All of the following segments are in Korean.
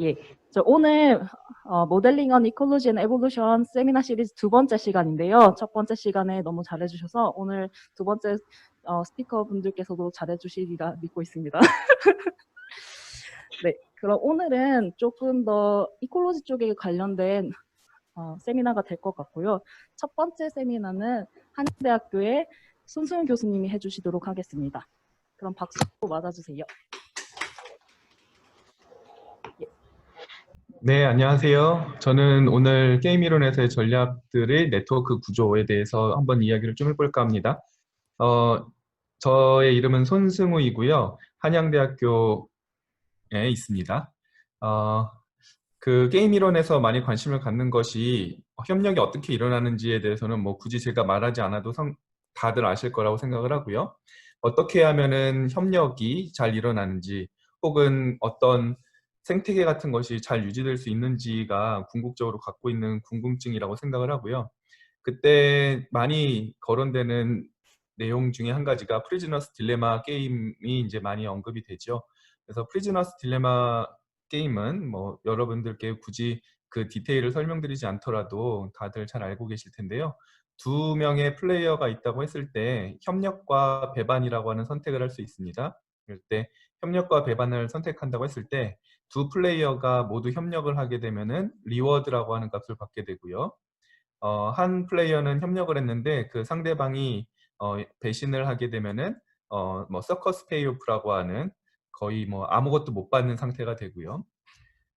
예. 저 오늘 모델링 on Ecology and Evolution 세미나 시리즈 두 번째 시간인데요. 첫 번째 시간에 너무 잘해주셔서 오늘 두 번째 스피커 분들께서도 잘해주시리라 믿고 있습니다. 네, 그럼 오늘은 조금 더 이콜로지 쪽에 관련된 세미나가 될 것 같고요. 첫 번째 세미나는 한양대학교의 손수영 교수님이 해주시도록 하겠습니다. 그럼 박수 맞아주세요. 네, 안녕하세요. 저는 오늘 게임 이론에서의 전략들의 네트워크 구조에 대해서 한번 이야기를 좀 해볼까 합니다. 저의 이름은 손승우이고요. 한양대학교에 있습니다. 그 게임 이론에서 많이 관심을 갖는 것이 협력이 어떻게 일어나는지에 대해서는 뭐 굳이 제가 말하지 않아도 다들 아실 거라고 생각을 하고요. 어떻게 하면은 협력이 잘 일어나는지 혹은 어떤 생태계 같은 것이 잘 유지될 수 있는지가 궁극적으로 갖고 있는 궁금증이라고 생각을 하고요. 그때 많이 거론되는 내용 중에 한 가지가 프리즈너스 딜레마 게임이 이제 많이 언급이 되죠. 그래서 프리즈너스 딜레마 게임은 뭐 여러분들께 굳이 그 디테일을 설명드리지 않더라도 다들 잘 알고 계실 텐데요. 두 명의 플레이어가 있다고 했을 때 협력과 배반이라고 하는 선택을 할 수 있습니다. 그럴 때 협력과 배반을 선택한다고 했을 때 두 플레이어가 모두 협력을 하게 되면은 리워드라고 하는 값을 받게 되고요. 한 플레이어는 협력을 했는데 그 상대방이 배신을 하게 되면은 뭐 서커스 페이오프라고 하는 거의 뭐 아무것도 못 받는 상태가 되고요.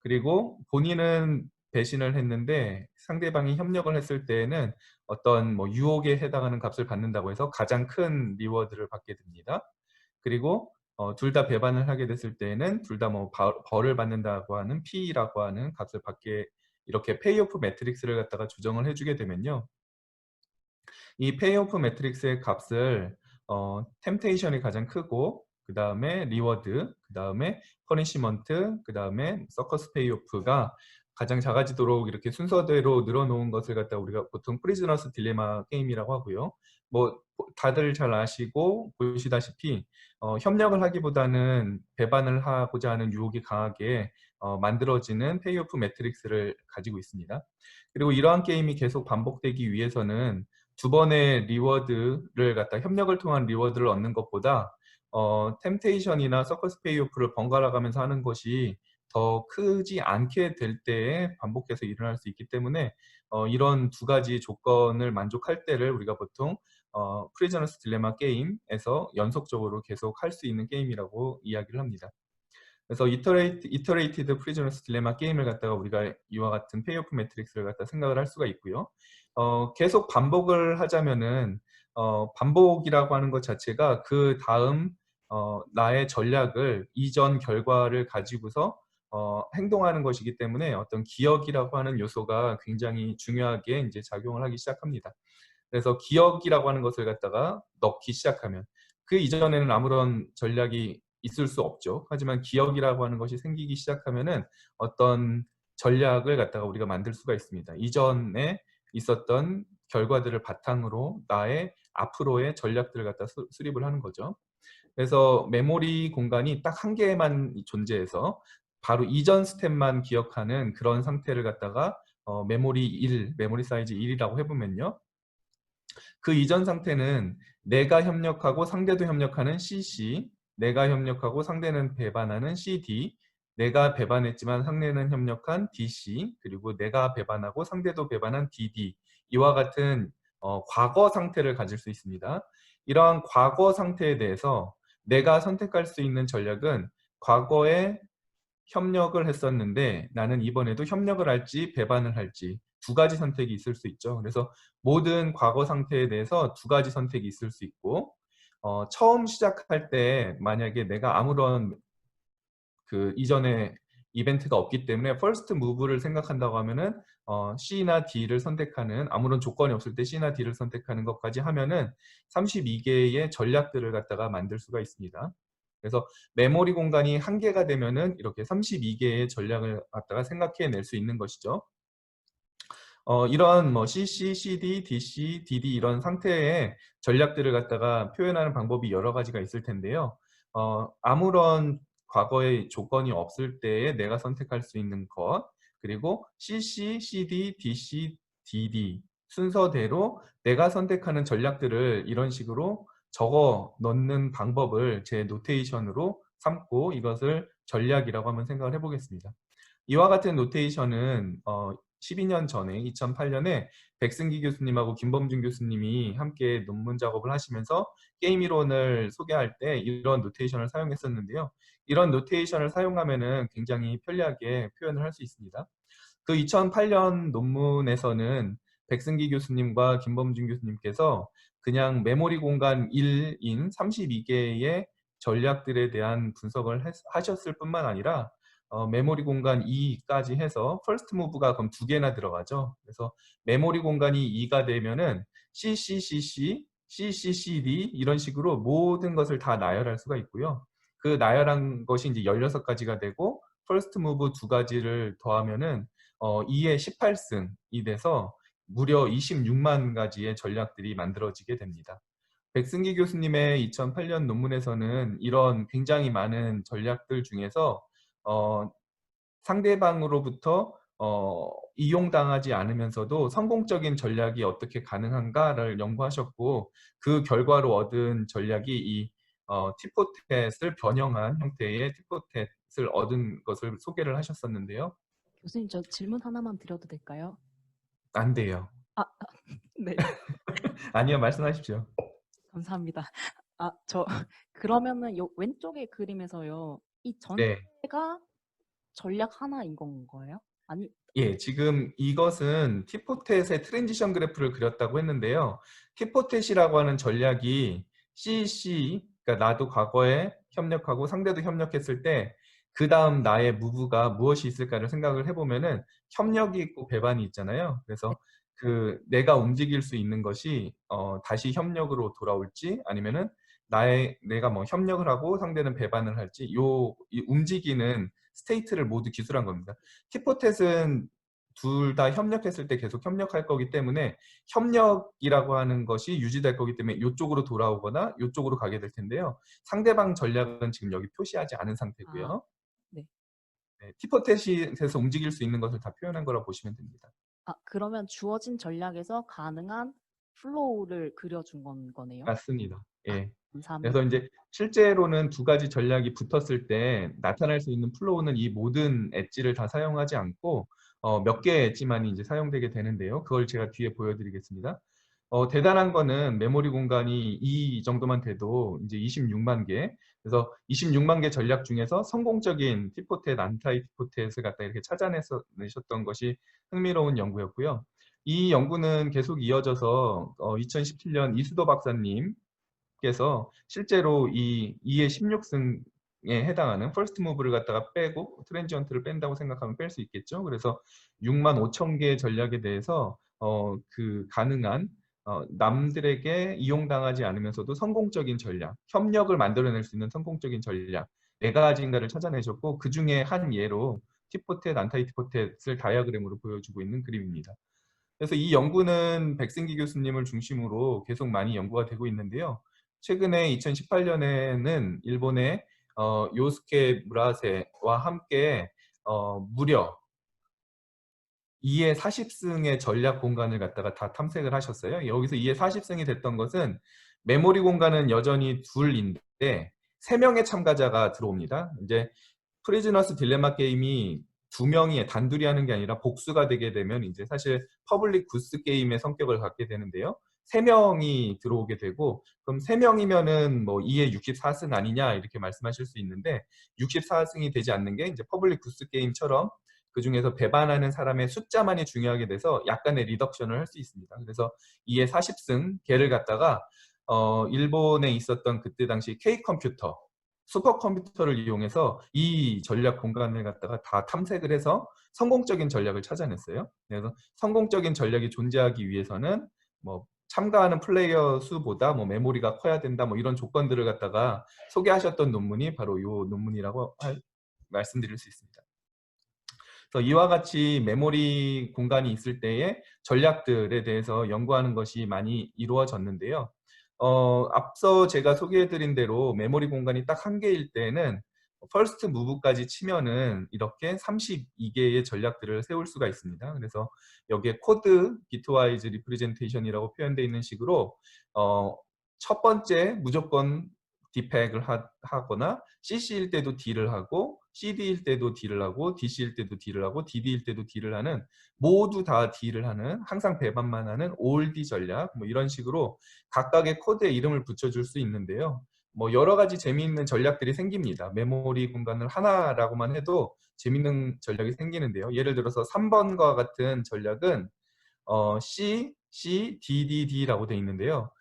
그리고 본인은 배신을 했는데 상대방이 협력을 했을 때에는 어떤 뭐 유혹에 해당하는 값을 받는다고 해서 가장 큰 리워드를 받게 됩니다. 그리고 둘 다 배반을 하게 됐을 때에는 둘 다 뭐 벌을 받는다고 하는 P라고 하는 값을 받게, 이렇게 페이오프 매트릭스를 갖다가 조정을 해주게 되면요. 이 페이오프 매트릭스의 값을 템테이션이 가장 크고, 그 다음에 리워드, 그 다음에 퍼니시먼트, 그 다음에 서커스 페이오프가 가장 작아지도록 이렇게 순서대로 늘어놓은 것을 갖다 우리가 보통 프리즈너스 딜레마 게임이라고 하고요. 뭐 다들 잘 아시고 보시다시피 협력을 하기보다는 배반을 하고자 하는 유혹이 강하게 만들어지는 페이오프 매트릭스를 가지고 있습니다. 그리고 이러한 게임이 계속 반복되기 위해서는 두 번의 리워드를 갖다 협력을 통한 리워드를 얻는 것보다 템테이션이나 서커스 페이오프를 번갈아 가면서 하는 것이 더 크지 않게 될 때에 반복해서 일어날 수 있기 때문에 이런 두 가지 조건을 만족할 때를 우리가 보통 프리저너스 딜레마 게임에서 연속적으로 계속 할 수 있는 게임이라고 이야기를 합니다. 그래서 이터레이티드 프리저너스 딜레마 게임을 갖다가 우리가 이와 같은 페이오프 매트릭스를 갖다 생각을 할 수가 있고요. 계속 반복을 하자면은 반복이라고 하는 것 자체가 그 다음 나의 전략을 이전 결과를 가지고서 행동하는 것이기 때문에 어떤 기억이라고 하는 요소가 굉장히 중요하게 이제 작용을 하기 시작합니다. 그래서 기억이라고 하는 것을 갖다가 넣기 시작하면 그 이전에는 아무런 전략이 있을 수 없죠. 하지만 기억이라고 하는 것이 생기기 시작하면은 어떤 전략을 갖다가 우리가 만들 수가 있습니다. 이전에 있었던 결과들을 바탕으로 나의 앞으로의 전략들을 갖다 수립을 하는 거죠. 그래서 메모리 공간이 딱 한 개만 존재해서 바로 이전 스텝만 기억하는 그런 상태를 갖다가 메모리 사이즈 1이라고 해보면요. 그 이전 상태는 내가 협력하고 상대도 협력하는 CC, 내가 협력하고 상대는 배반하는 CD, 내가 배반했지만 상대는 협력한 DC, 그리고 내가 배반하고 상대도 배반한 DD, 이와 같은 과거 상태를 가질 수 있습니다. 이러한 과거 상태에 대해서 내가 선택할 수 있는 전략은 과거에 협력을 했었는데 나는 이번에도 협력을 할지 배반을 할지 두 가지 선택이 있을 수 있죠. 그래서 모든 과거 상태에 대해서 두 가지 선택이 있을 수 있고 처음 시작할 때 만약에 내가 아무런 그 이전에 이벤트가 없기 때문에 first move를 생각한다고 하면은 C나 D를 선택하는, 아무런 조건이 없을 때 C나 D를 선택하는 것까지 하면은 32개의 전략들을 갖다가 만들 수가 있습니다. 그래서 메모리 공간이 한 개가 되면은 이렇게 32개의 전략을 갖다가 생각해낼 수 있는 것이죠. 이런 뭐 CC, CD, DC, DD 이런 상태의 전략들을 갖다가 표현하는 방법이 여러 가지가 있을 텐데요. 아무런 과거에 조건이 없을 때에 내가 선택할 수 있는 것, 그리고 CC, CD, DC, DD 순서대로 내가 선택하는 전략들을 이런 식으로 적어 넣는 방법을 제 노테이션으로 삼고 이것을 전략이라고 한번 생각을 해보겠습니다. 이와 같은 노테이션은 12년 전에 2008년에 백승기 교수님하고 김범준 교수님이 함께 논문 작업을 하시면서 게임 이론을 소개할 때 이런 노테이션을 사용했었는데요. 이런 노테이션을 사용하면은 굉장히 편리하게 표현을 할 수 있습니다. 그 2008년 논문에서는 백승기 교수님과 김범준 교수님께서 그냥 메모리 공간 1인 32개의 전략들에 대한 분석을 하셨을 뿐만 아니라 메모리 공간 2까지 해서 퍼스트 무브가 그럼 2개나 들어가죠. 그래서 메모리 공간이 2가 되면은 CCCC, CCCD 이런 식으로 모든 것을 다 나열할 수가 있고요. 그 나열한 것이 이제 16가지가 되고 퍼스트 무브 2가지를 더하면은 2의 18승이 돼서 무려 26만 가지의 전략들이 만들어지게 됩니다. 백승기 교수님의 2008년 논문에서는 이런 굉장히 많은 전략들 중에서 상대방으로부터 이용당하지 않으면서도 성공적인 전략이 어떻게 가능한가를 연구하셨고 그 결과로 얻은 전략이 이 티포텟을 변형한 형태의 티포텟을 얻은 것을 소개를 하셨었는데요. 교수님, 저 질문 하나만 드려도 될까요? 안 돼요. 네, 아니요, 말씀하십시오. 감사합니다. 저 그러면은 요 왼쪽의 그림에서요, 이 네. 전체가 전략 하나인 거예요? 아니, 예, 지금 이것은 티포텟의 트랜지션 그래프를 그렸다고 했는데요. 티포텟이라고 하는 전략이 CC, 그러니까 나도 과거에 협력하고 상대도 협력했을 때 그 다음 나의 무브가 무엇이 있을까를 생각을 해보면은 협력이 있고 배반이 있잖아요. 네. 그래서 그 내가 움직일 수 있는 것이 다시 협력으로 돌아올지 아니면은 내가 뭐 협력을 하고 상대는 배반을 할지 이 움직이는 스테이트를 모두 기술한 겁니다. 티포텟은 둘 다 협력했을 때 계속 협력할 거기 때문에 협력이라고 하는 것이 유지될 거기 때문에 이쪽으로 돌아오거나 이쪽으로 가게 될 텐데요. 상대방 전략은 지금 여기 표시하지 않은 아, 상태고요. 네. 네, 티포텟에서 움직일 수 있는 것을 다 표현한 거라 보시면 됩니다. 그러면 주어진 전략에서 가능한 플로우를 그려준 거네요. 맞습니다. 아, 예. 그래서 감사합니다. 이제 실제로는 두 가지 전략이 붙었을 때 나타날 수 있는 플로우는 이 모든 엣지를 다 사용하지 않고 몇 개의 엣지만이 이제 사용되게 되는데요. 그걸 제가 뒤에 보여드리겠습니다. 대단한 거는 메모리 공간이 이 정도만 돼도 이제 26만 개. 그래서 26만 개 전략 중에서 성공적인 티포텟, 안타이 티포텟을 갖다 이렇게 찾아내셨던 것이 흥미로운 연구였고요. 이 연구는 계속 이어져서 2017년 이수도 박사님께서 실제로 이 2의 16승에 해당하는 퍼스트 무브를 갖다가 빼고 트랜지언트를 뺀다고 생각하면 뺄 수 있겠죠. 그래서 6만 5천 개의 전략에 대해서 그 가능한 남들에게 이용당하지 않으면서도 성공적인 전략, 협력을 만들어낼 수 있는 성공적인 전략 4가지인가를 찾아내셨고 그 중에 한 예로 티포텟, 안타이 티포텟을 다이어그램으로 보여주고 있는 그림입니다. 그래서 이 연구는 백승기 교수님을 중심으로 계속 많이 연구가 되고 있는데요. 최근에 2018년에는 일본의 요스케 무라세와 함께 무려 2의 40승의 전략 공간을 갖다가 다 탐색을 하셨어요. 여기서 2의 40승이 됐던 것은 메모리 공간은 여전히 둘인데 3명의 참가자가 들어옵니다. 이제 프리즈너스 딜레마 게임이 2명이 단둘이 하는 게 아니라 복수가 되게 되면 이제 사실 퍼블릭 구스 게임의 성격을 갖게 되는데요. 3명이 들어오게 되고 그럼 3명이면은 뭐 2의 64승 아니냐 이렇게 말씀하실 수 있는데 64승이 되지 않는 게 이제 퍼블릭 구스 게임처럼 그 중에서 배반하는 사람의 숫자만이 중요하게 돼서 약간의 리덕션을 할 수 있습니다. 그래서 2의 40승 개를 갖다가 일본에 있었던 그때 당시 K 컴퓨터 슈퍼컴퓨터를 이용해서 이 전략 공간을 갖다가 다 탐색을 해서 성공적인 전략을 찾아냈어요. 그래서 성공적인 전략이 존재하기 위해서는 뭐 참가하는 플레이어 수보다 뭐 메모리가 커야 된다 뭐 이런 조건들을 갖다가 소개하셨던 논문이 바로 이 논문이라고 말씀드릴 수 있습니다. 그래서 이와 같이 메모리 공간이 있을 때의 전략들에 대해서 연구하는 것이 많이 이루어졌는데요. 앞서 제가 소개해드린 대로 메모리 공간이 딱 한 개일 때는 퍼스트 무브까지 치면은 이렇게 32개의 전략들을 세울 수가 있습니다. 그래서 여기에 코드 비트와이즈 리프레젠테이션이라고 표현되어 있는 식으로 첫 번째 무조건 디팩을 하거나 CC일 때도 D를 하고 CD일 때도 D를 하고 DC일 때도 D를 하고 DD일 때도 D를 하는 모두 다 D를 하는 항상 배반만 하는 all D 전략 뭐 이런 식으로 각각의 코드에 이름을 붙여줄 수 있는데요. 뭐 여러 가지 재미있는 전략들이 생깁니다. 메모리 공간을 하나라고만 해도 재미있는 전략이 생기는데요. 예를 들어서 3번과 같은 전략은 C, D, D, D라고 되어 있는데요.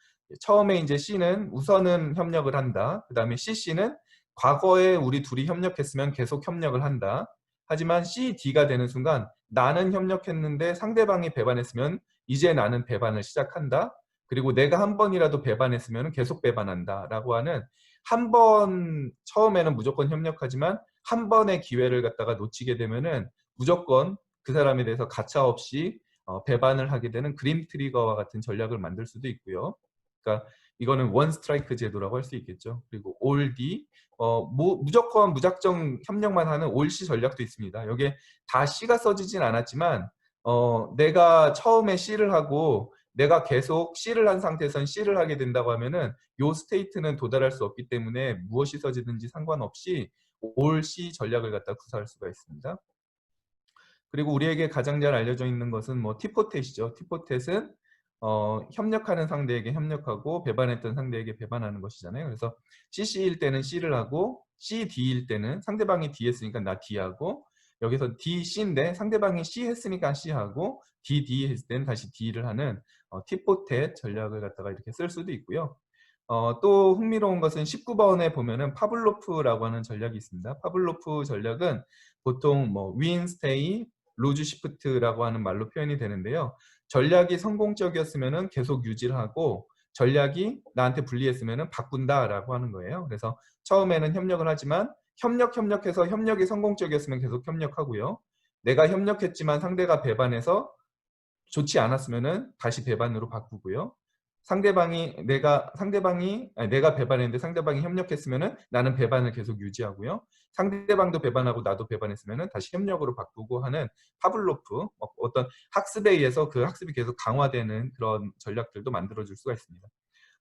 처음에 이제 C는 우선은 협력을 한다. 그 다음에 CC는 과거에 우리 둘이 협력했으면 계속 협력을 한다. 하지만 C, D가 되는 순간 나는 협력했는데 상대방이 배반했으면 이제 나는 배반을 시작한다. 그리고 내가 한 번이라도 배반했으면 계속 배반한다. 라고 하는 한 번 처음에는 무조건 협력하지만 한 번의 기회를 갖다가 놓치게 되면은 무조건 그 사람에 대해서 가차없이 배반을 하게 되는 그림 트리거와 같은 전략을 만들 수도 있고요. 그러니까 이거는 원 스트라이크 제도라고 할 수 있겠죠. 그리고 올 D, 무조건 무작정 협력만 하는 올 C 전략도 있습니다. 여기에 다 C가 써지진 않았지만 내가 처음에 C를 하고 내가 계속 C를 한 상태에선 C를 하게 된다고 하면은 요 스테이트는 도달할 수 없기 때문에 무엇이 써지든지 상관없이 올 C 전략을 갖다 구사할 수가 있습니다. 그리고 우리에게 가장 잘 알려져 있는 것은 뭐 티포텟이죠. 티포텟은 협력하는 상대에게 협력하고 배반했던 상대에게 배반하는 것이잖아요. 그래서 CC일 때는 C를 하고 CD일 때는 상대방이 D 했으니까 나 D 하고 여기서 DC인데 상대방이 C 했으니까 C 하고 DD 했을 때는 다시 D를 하는 티포텟 전략을 갖다가 이렇게 쓸 수도 있고요. 또 흥미로운 것은 19번에 보면은 파블로프라고 하는 전략이 있습니다. 파블로프 전략은 보통 뭐 win, stay, lose shift라고 하는 말로 표현이 되는데요. 전략이 성공적이었으면은 계속 유지를 하고 전략이 나한테 불리했으면은 바꾼다라고 하는 거예요. 그래서 처음에는 협력을 하지만 협력해서 협력이 성공적이었으면 계속 협력하고요. 내가 협력했지만 상대가 배반해서 좋지 않았으면은 다시 배반으로 바꾸고요. 내가 배반했는데 상대방이 협력했으면은 나는 배반을 계속 유지하고요. 상대방도 배반하고 나도 배반했으면은 다시 협력으로 바꾸고 하는 파블로프 어떤 학습에 의해서 그 학습이 계속 강화되는 그런 전략들도 만들어줄 수가 있습니다.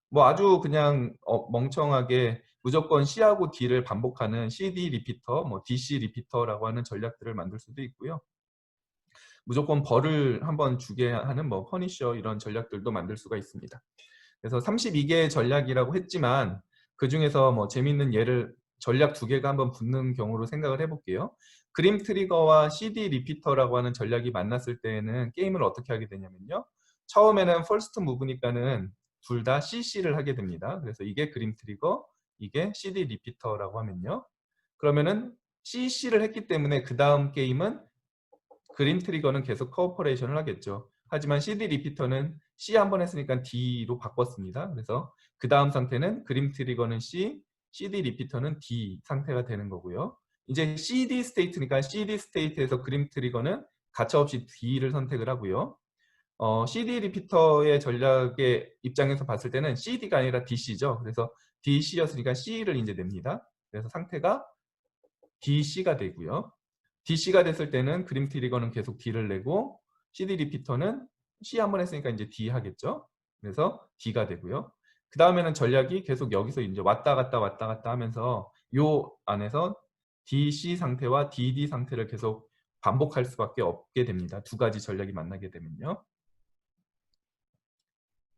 뭐 아주 그냥 멍청하게 무조건 C하고 D를 반복하는 CD 리피터, 뭐 DC 리피터라고 하는 전략들을 만들 수도 있고요. 무조건 벌을 한번 주게 하는 뭐 퍼니셔 이런 전략들도 만들 수가 있습니다. 그래서 32개의 전략이라고 했지만 그 중에서 뭐 재밌는 예를 전략 2개가 한번 붙는 경우로 생각을 해볼게요. 그림 트리거와 CD 리피터라고 하는 전략이 만났을 때에는 게임을 어떻게 하게 되냐면요. 처음에는 퍼스트 무브니까는 둘 다 CC를 하게 됩니다. 그래서 이게 그림 트리거, 이게 CD 리피터라고 하면요. 그러면은 CC를 했기 때문에 그 다음 게임은 그림 트리거는 계속 코어퍼레이션을 하겠죠. 하지만 CD 리피터는 C 한 번 했으니까 D로 바꿨습니다. 그래서 그 다음 상태는 그림 트리거는 C, CD 리피터는 D 상태가 되는 거고요. 이제 CD 스테이트니까 CD 스테이트에서 그림 트리거는 가차없이 D를 선택을 하고요. CD 리피터의 전략의 입장에서 봤을 때는 CD가 아니라 DC죠. 그래서 DC였으니까 C를 이제 냅니다. 그래서 상태가 DC가 되고요. DC가 됐을 때는 그림 트리거는 계속 D를 내고 CD 리피터는 C 한 번 했으니까 이제 D 하겠죠. 그래서 D가 되고요. 그 다음에는 전략이 계속 여기서 이제 왔다 갔다 하면서 요 안에서 DC 상태와 DD 상태를 계속 반복할 수밖에 없게 됩니다. 두 가지 전략이 만나게 되면요.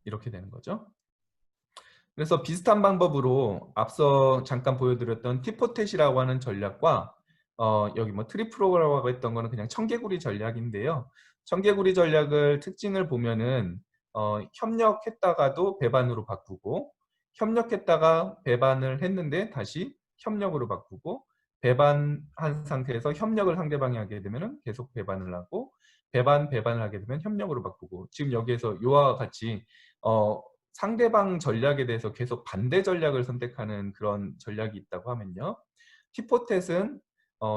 이렇게 되는 거죠. 그래서 비슷한 방법으로 앞서 잠깐 보여드렸던 티포텟이라고 하는 전략과 여기 뭐 트리프로라고 했던 거는 그냥 청개구리 전략인데요. 청개구리 전략을 특징을 보면은 협력했다가도 배반으로 바꾸고 협력했다가 배반을 했는데 다시 협력으로 바꾸고 배반한 상태에서 협력을 상대방이 하게 되면은 계속 배반을 하고 배반을 하게 되면 협력으로 바꾸고 지금 여기에서 요와 같이 상대방 전략에 대해서 계속 반대 전략을 선택하는 그런 전략이 있다고 하면요. 티포텟은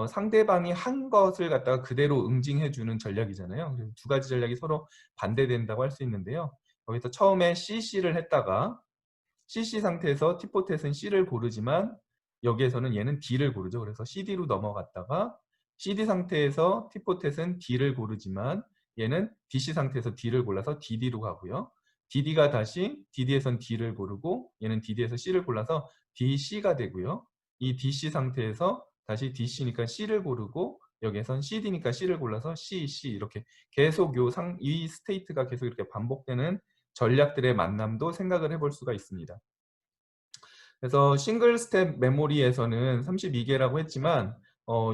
상대방이 한 것을 갖다가 그대로 응징해주는 전략이잖아요. 그래서 두 가지 전략이 서로 반대된다고 할 수 있는데요. 여기서 처음에 CC를 했다가 CC 상태에서 티포텟은 C를 고르지만 여기에서는 얘는 D를 고르죠. 그래서 CD로 넘어갔다가 CD 상태에서 T포텟은 D를 고르지만 얘는 DC 상태에서 D를 골라서 DD로 가고요. DD가 다시 DD에선 D를 고르고 얘는 DD에서 C를 골라서 DC가 되고요. 이 DC 상태에서 다시 DC니까 C를 고르고 여기에선 CD니까 C를 골라서 C 이렇게 계속 이 스테이트가 계속 이렇게 반복되는 전략들의 만남도 생각을 해볼 수가 있습니다. 그래서 싱글 스텝 메모리에서는 32개라고 했지만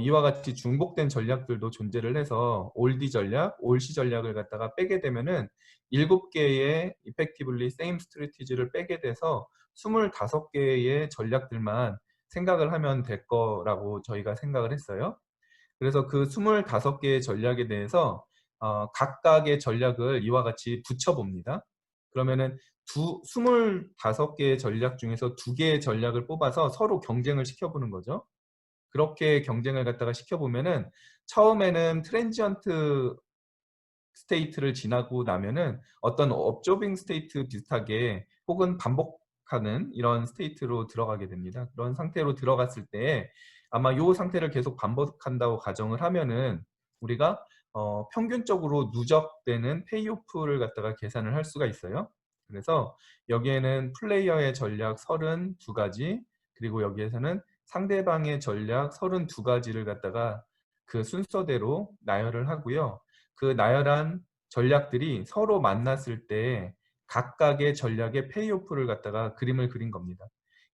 이와 같이 중복된 전략들도 존재를 해서 올D 전략, 올C 전략을 갖다가 빼게 되면은 7개의 effectively same strategy를 빼게 돼서 25개의 전략들만 생각을 하면 될 거라고 저희가 생각을 했어요. 그래서 그 25개의 전략에 대해서 각각의 전략을 이와 같이 붙여봅니다. 그러면은 25개의 전략 중에서 2개의 전략을 뽑아서 서로 경쟁을 시켜보는 거죠. 그렇게 경쟁을 갖다가 시켜보면은 처음에는 트랜지언트 스테이트를 지나고 나면은 어떤 업조빙 스테이트 비슷하게 혹은 반복하는 이런 스테이트로 들어가게 됩니다. 그런 상태로 들어갔을 때 아마 이 상태를 계속 반복한다고 가정을 하면은 우리가 평균적으로 누적되는 페이오프를 갖다가 계산을 할 수가 있어요. 그래서 여기에는 플레이어의 전략 32가지 그리고 여기에서는 상대방의 전략 32가지를 갖다가 그 순서대로 나열을 하고요. 그 나열한 전략들이 서로 만났을 때 각각의 전략의 페이오프를 갖다가 그림을 그린 겁니다.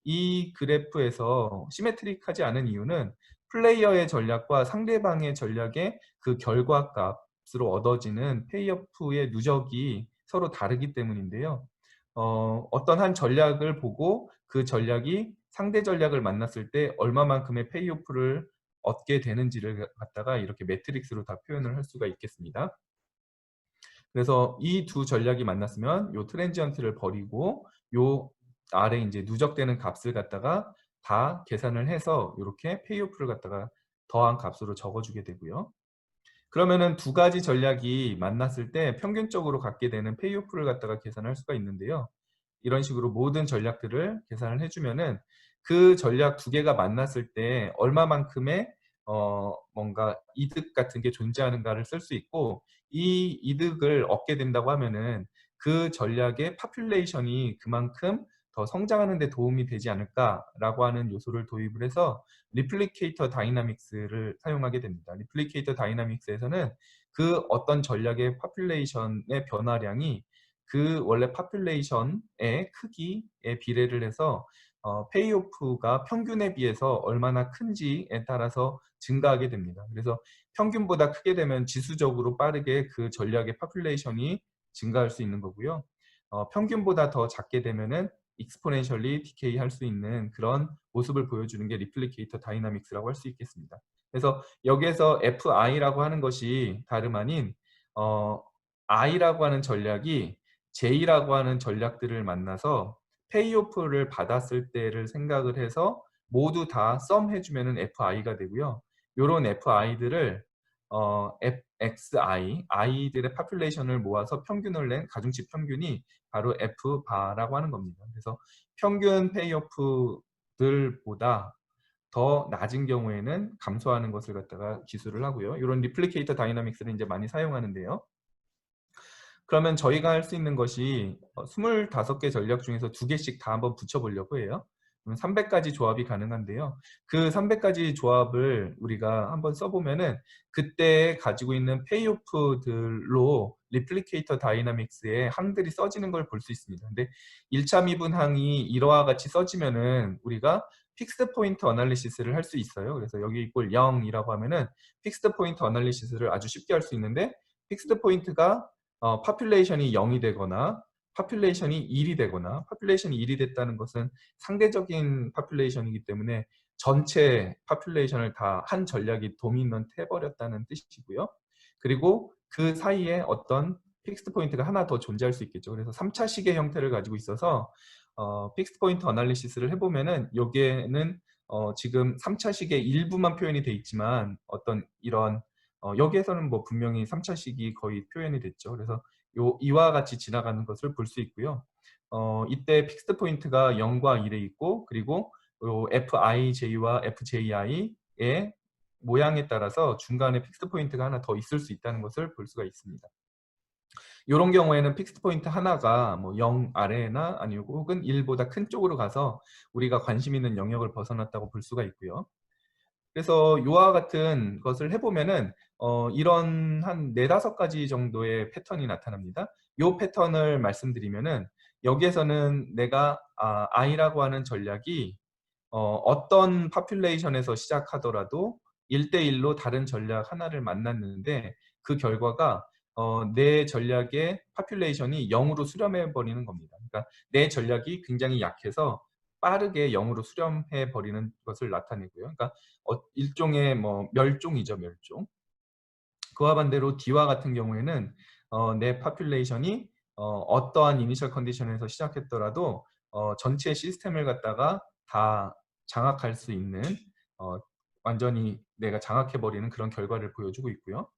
이 그래프에서 시메트릭하지 않은 이유는 플레이어의 전략과 상대방의 전략의 그 결과값으로 얻어지는 페이오프의 누적이 서로 다르기 때문인데요. 어떤 한 전략을 보고 그 전략이 상대 전략을 만났을 때 얼마만큼의 페이오프를 얻게 되는지를 갖다가 이렇게 매트릭스로 다 표현을 할 수가 있겠습니다. 그래서 이 두 전략이 만났으면 요 트랜지언트를 버리고 요 아래 이제 누적되는 값을 갖다가 다 계산을 해서 이렇게 페이오프를 갖다가 더한 값으로 적어주게 되고요. 그러면은 두 가지 전략이 만났을 때 평균적으로 갖게 되는 페이오프를 갖다가 계산할 수가 있는데요. 이런 식으로 모든 전략들을 계산을 해주면은 그 전략 2개가 만났을 때 얼마만큼의 뭔가 이득 같은 게 존재하는가를 쓸 수 있고 이 이득을 얻게 된다고 하면은 그 전략의 파퓰레이션이 그만큼 더 성장하는 데 도움이 되지 않을까라고 하는 요소를 도입을 해서 리플리케이터 다이나믹스를 사용하게 됩니다. 리플리케이터 다이나믹스에서는 그 어떤 전략의 파퓰레이션의 변화량이 그 원래 파퓰레이션의 크기에 비례를 해서 페이오프가 평균에 비해서 얼마나 큰지에 따라서 증가하게 됩니다. 그래서 평균보다 크게 되면 지수적으로 빠르게 그 전략의 파퓰레이션이 증가할 수 있는 거고요. 평균보다 더 작게 되면은 익스포넨셜리 디케이 할 수 있는 그런 모습을 보여주는 게 리플리케이터 다이나믹스라고 할 수 있겠습니다. 그래서 여기에서 FI라고 하는 것이 다름 아닌 I라고 하는 전략이 J라고 하는 전략들을 만나서 페이오프를 받았을 때를 생각을 해서 모두 다 썸 해주면은 FI가 되고요. 요런 FI들을 XI, I들의 파퓰레이션을 모아서 평균을 낸 가중치 평균이 바로 F바라고 하는 겁니다. 그래서 평균 페이오프들보다 더 낮은 경우에는 감소하는 것을 갖다가 기술을 하고요. 이런 리플리케이터 다이나믹스를 이제 많이 사용하는데요. 그러면 저희가 할 수 있는 것이 25개 전략 중에서 2개씩 다 한번 붙여보려고 해요. 그럼 300가지 조합이 가능한데요. 그 300가지 조합을 우리가 한번 써보면은 그때 가지고 있는 페이오프들로 리플리케이터 다이나믹스의 항들이 써지는 걸 볼 수 있습니다. 근데 1차 미분 항이 이러와 같이 써지면은 우리가 픽스드 포인트 어널리시스를 할 수 있어요. 그래서 여기 이꼴 0이라고 하면은 픽스드 포인트 어널리시스를 아주 쉽게 할 수 있는데 픽스드 포인트가 파퓰레이션이 0이 되거나 파퓰레이션이 1이 되거나 파퓰레이션이 1이 됐다는 것은 상대적인 파퓰레이션이기 때문에 전체 파퓰레이션을 다 한 전략이 도미넌트 해버렸다는 뜻이고요. 그리고 그 사이에 어떤 픽스드 포인트가 하나 더 존재할 수 있겠죠. 그래서 3차 시계 형태를 가지고 있어서 픽스드 포인트 어널리시스를 해보면은 여기에는 지금 3차 시계 일부만 표현이 돼 있지만 어떤 이런 여기에서는 뭐 분명히 3차식이 거의 표현이 됐죠. 그래서 이와 같이 지나가는 것을 볼 수 있고요. 이때 픽스드 포인트가 0과 1에 있고 그리고 요 FIJ와 FJI의 모양에 따라서 중간에 픽스 포인트가 하나 더 있을 수 있다는 것을 볼 수가 있습니다. 이런 경우에는 픽스 포인트 하나가 뭐 0 아래나 아니고 혹은 1보다 큰 쪽으로 가서 우리가 관심 있는 영역을 벗어났다고 볼 수가 있고요. 그래서 이와 같은 것을 해보면은 이런 한 4-5가지 정도의 패턴이 나타납니다. 이 패턴을 말씀드리면은 여기에서는 내가 I라고 하는 전략이 어떤 파퓰레이션에서 시작하더라도 1대1로 다른 전략 하나를 만났는데 그 결과가 내 전략의 파퓰레이션이 0으로 수렴해 버리는 겁니다. 그러니까 내 전략이 굉장히 약해서 빠르게 0으로 수렴해 버리는 것을 나타내고요. 그러니까 일종의 뭐 멸종이죠, 멸종. 그와 반대로 D와 같은 경우에는 내 파퓰레이션이 어떠한 이니셜 컨디션에서 시작했더라도 전체 시스템을 갖다가 다 장악할 수 있는 어, 완전히 내가 장악해버리는 그런 결과를 보여주고 있고요.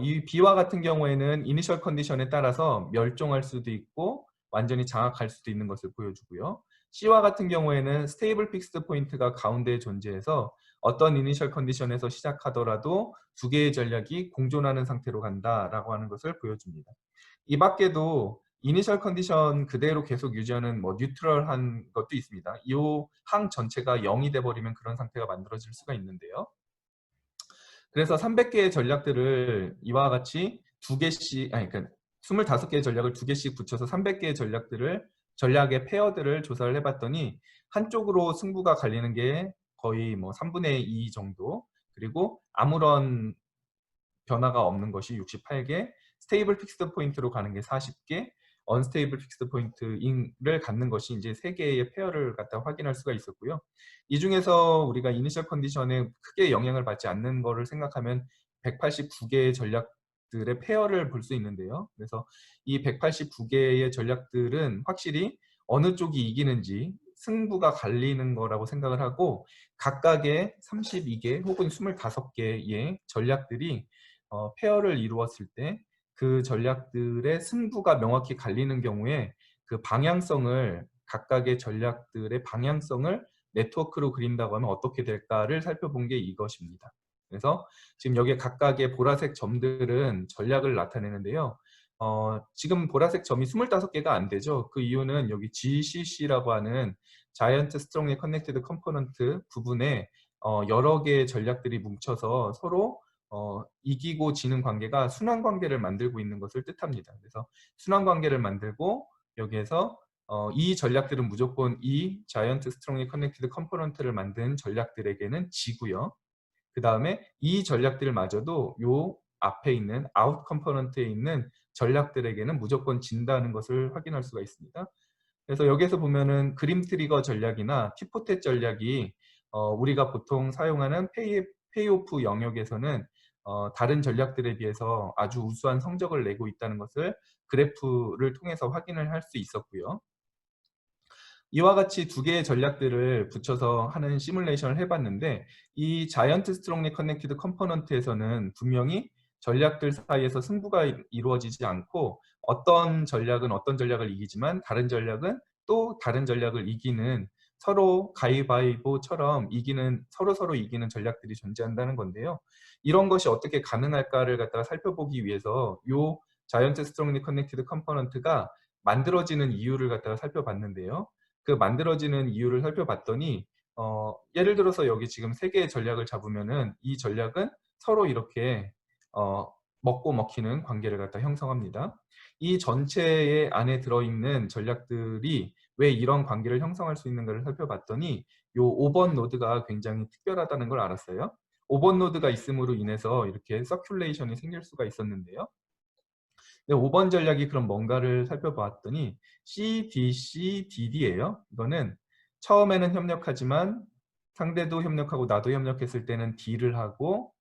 이 B와 같은 경우에는 이니셜 컨디션에 따라서 멸종할 수도 있고 완전히 장악할 수도 있는 것을 보여주고요. C와 같은 경우에는 스테이블 픽스드 포인트가 가운데에 존재해서 어떤 이니셜 컨디션에서 시작하더라도 두 개의 전략이 공존하는 상태로 간다라고 하는 것을 보여줍니다. 이 밖에도 이니셜 컨디션 그대로 계속 유지하는 뭐 뉴트럴한 것도 있습니다. 이 항 전체가 0이 돼버리면 그런 상태가 만들어질 수가 있는데요. 그래서 300개의 전략들을 이와 같이 2개씩, 아니, 그러니까 25개의 전략을 2개씩 붙여서 300개의 전략의 페어들을 조사를 해봤더니 한쪽으로 승부가 갈리는 게 거의 뭐 3분의 2 정도, 그리고 아무런 변화가 없는 것이 68개, 스테이블 픽스드 포인트로 가는 게 40개, 언스테이블 픽스드 포인트를 갖는 것이 이제 3개의 페어를 갖다 확인할 수가 있었고요. 이 중에서 우리가 이니셜 컨디션에 크게 영향을 받지 않는 거를 생각하면 189개의 전략들의 페어를 볼 수 있는데요. 그래서 이 189개의 전략들은 확실히 어느 쪽이 이기는지 승부가 갈리는 거라고 생각을 하고 각각의 32개 혹은 25개의 전략들이 페어를 이루었을 때 그 전략들의 승부가 명확히 갈리는 경우에 그 방향성을 각각의 전략들의 방향성을 네트워크로 그린다고 하면 어떻게 될까를 살펴본 게 이것입니다. 그래서 지금 여기에 각각의 보라색 점들은 전략을 나타내는데요. 지금 보라색 점이 25개가 안 되죠. 그 이유는 여기 GCC라고 하는 Giant Strongly Connected Component 부분에 여러 개의 전략들이 뭉쳐서 서로 이기고 지는 관계가 순환 관계를 만들고 있는 것을 뜻합니다. 그래서 순환 관계를 만들고 여기에서 이 전략들은 무조건 이 자이언트 스트롱리 커넥티드 컴포넌트를 만든 전략들에게는 지고요. 그 다음에 이 전략들마저도 요 앞에 있는 아웃 컴포넌트에 있는 전략들에게는 무조건 진다는 것을 확인할 수가 있습니다. 그래서 여기에서 보면은 그림 트리거 전략이나 티포텟 전략이 우리가 보통 사용하는 페이오프 영역에서는 다른 전략들에 비해서 아주 우수한 성적을 내고 있다는 것을 그래프를 통해서 확인을 할 수 있었고요. 이와 같이 두 개의 전략들을 붙여서 하는 시뮬레이션을 해봤는데 이 자이언트 스트롱리 커넥티드 컴포넌트에서는 분명히 전략들 사이에서 승부가 이루어지지 않고 어떤 전략은 어떤 전략을 이기지만 다른 전략은 또 다른 전략을 이기는 서로 가위바위보처럼 이기는 서로 이기는 전략들이 존재한다는 건데요. 이런 것이 어떻게 가능할까를 갖다가 살펴보기 위해서 이 자이언트 스트롱리 커넥티드 컴포넌트가 만들어지는 이유를 갖다가 살펴봤는데요. 그 만들어지는 이유를 살펴봤더니 예를 들어서 여기 지금 3개의 전략을 잡으면은 이 전략은 서로 이렇게 먹고 먹히는 관계를 갖다 형성합니다. 이 전체의 안에 들어있는 전략들이 왜 이런 관계를 형성할 수 있는가를 살펴봤더니 요 5번 노드가 굉장히 특별하다는 걸 알았어요. 5번 노드가 있음으로 인해서 이렇게 서큘레이션이 생길 수가 있었는데요. 5번 전략이 그럼 뭔가를 살펴봤더니 CDCDD예요. 이거는 처음에는 협력하지만 상대도 협력하고 나도 협력했을 때는 D를 하고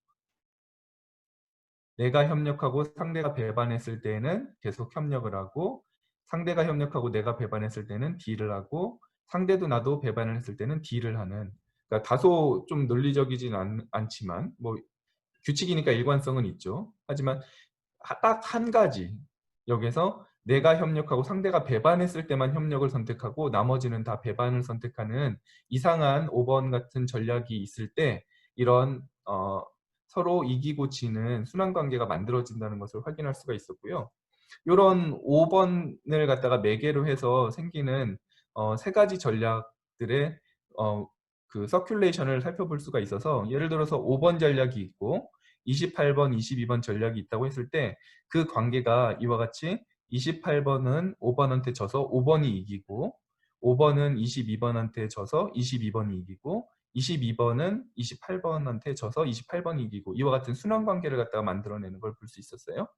내가 협력하고 상대가 배반했을 때는 계속 협력을 하고 상대가 협력하고 내가 배반했을 때는 D를 하고 상대도 나도 배반을 했을 때는 D를 하는 그러니까 다소 좀 논리적이진 않지만 뭐 규칙이니까 일관성은 있죠. 하지만 딱 한 가지 여기서 내가 협력하고 상대가 배반했을 때만 협력을 선택하고 나머지는 다 배반을 선택하는 이상한 5번 같은 전략이 있을 때 이런 서로 이기고 지는 순환 관계가 만들어진다는 것을 확인할 수가 있었고요. 이런 5번을 갖다가 매개로 해서 생기는 세 가지 전략들의 그 서큘레이션을 살펴볼 수가 있어서, 예를 들어서 5번 전략이 있고 28번, 22번 전략이 있다고 했을 때 그 관계가 이와 같이 28번은 5번한테 져서 5번이 이기고, 5번은 22번한테 져서 22번이 이기고, 22번은 28번한테 져서 28번이 이기고, 이와 같은 순환 관계를 갖다가 만들어내는 걸 볼 수 있었어요.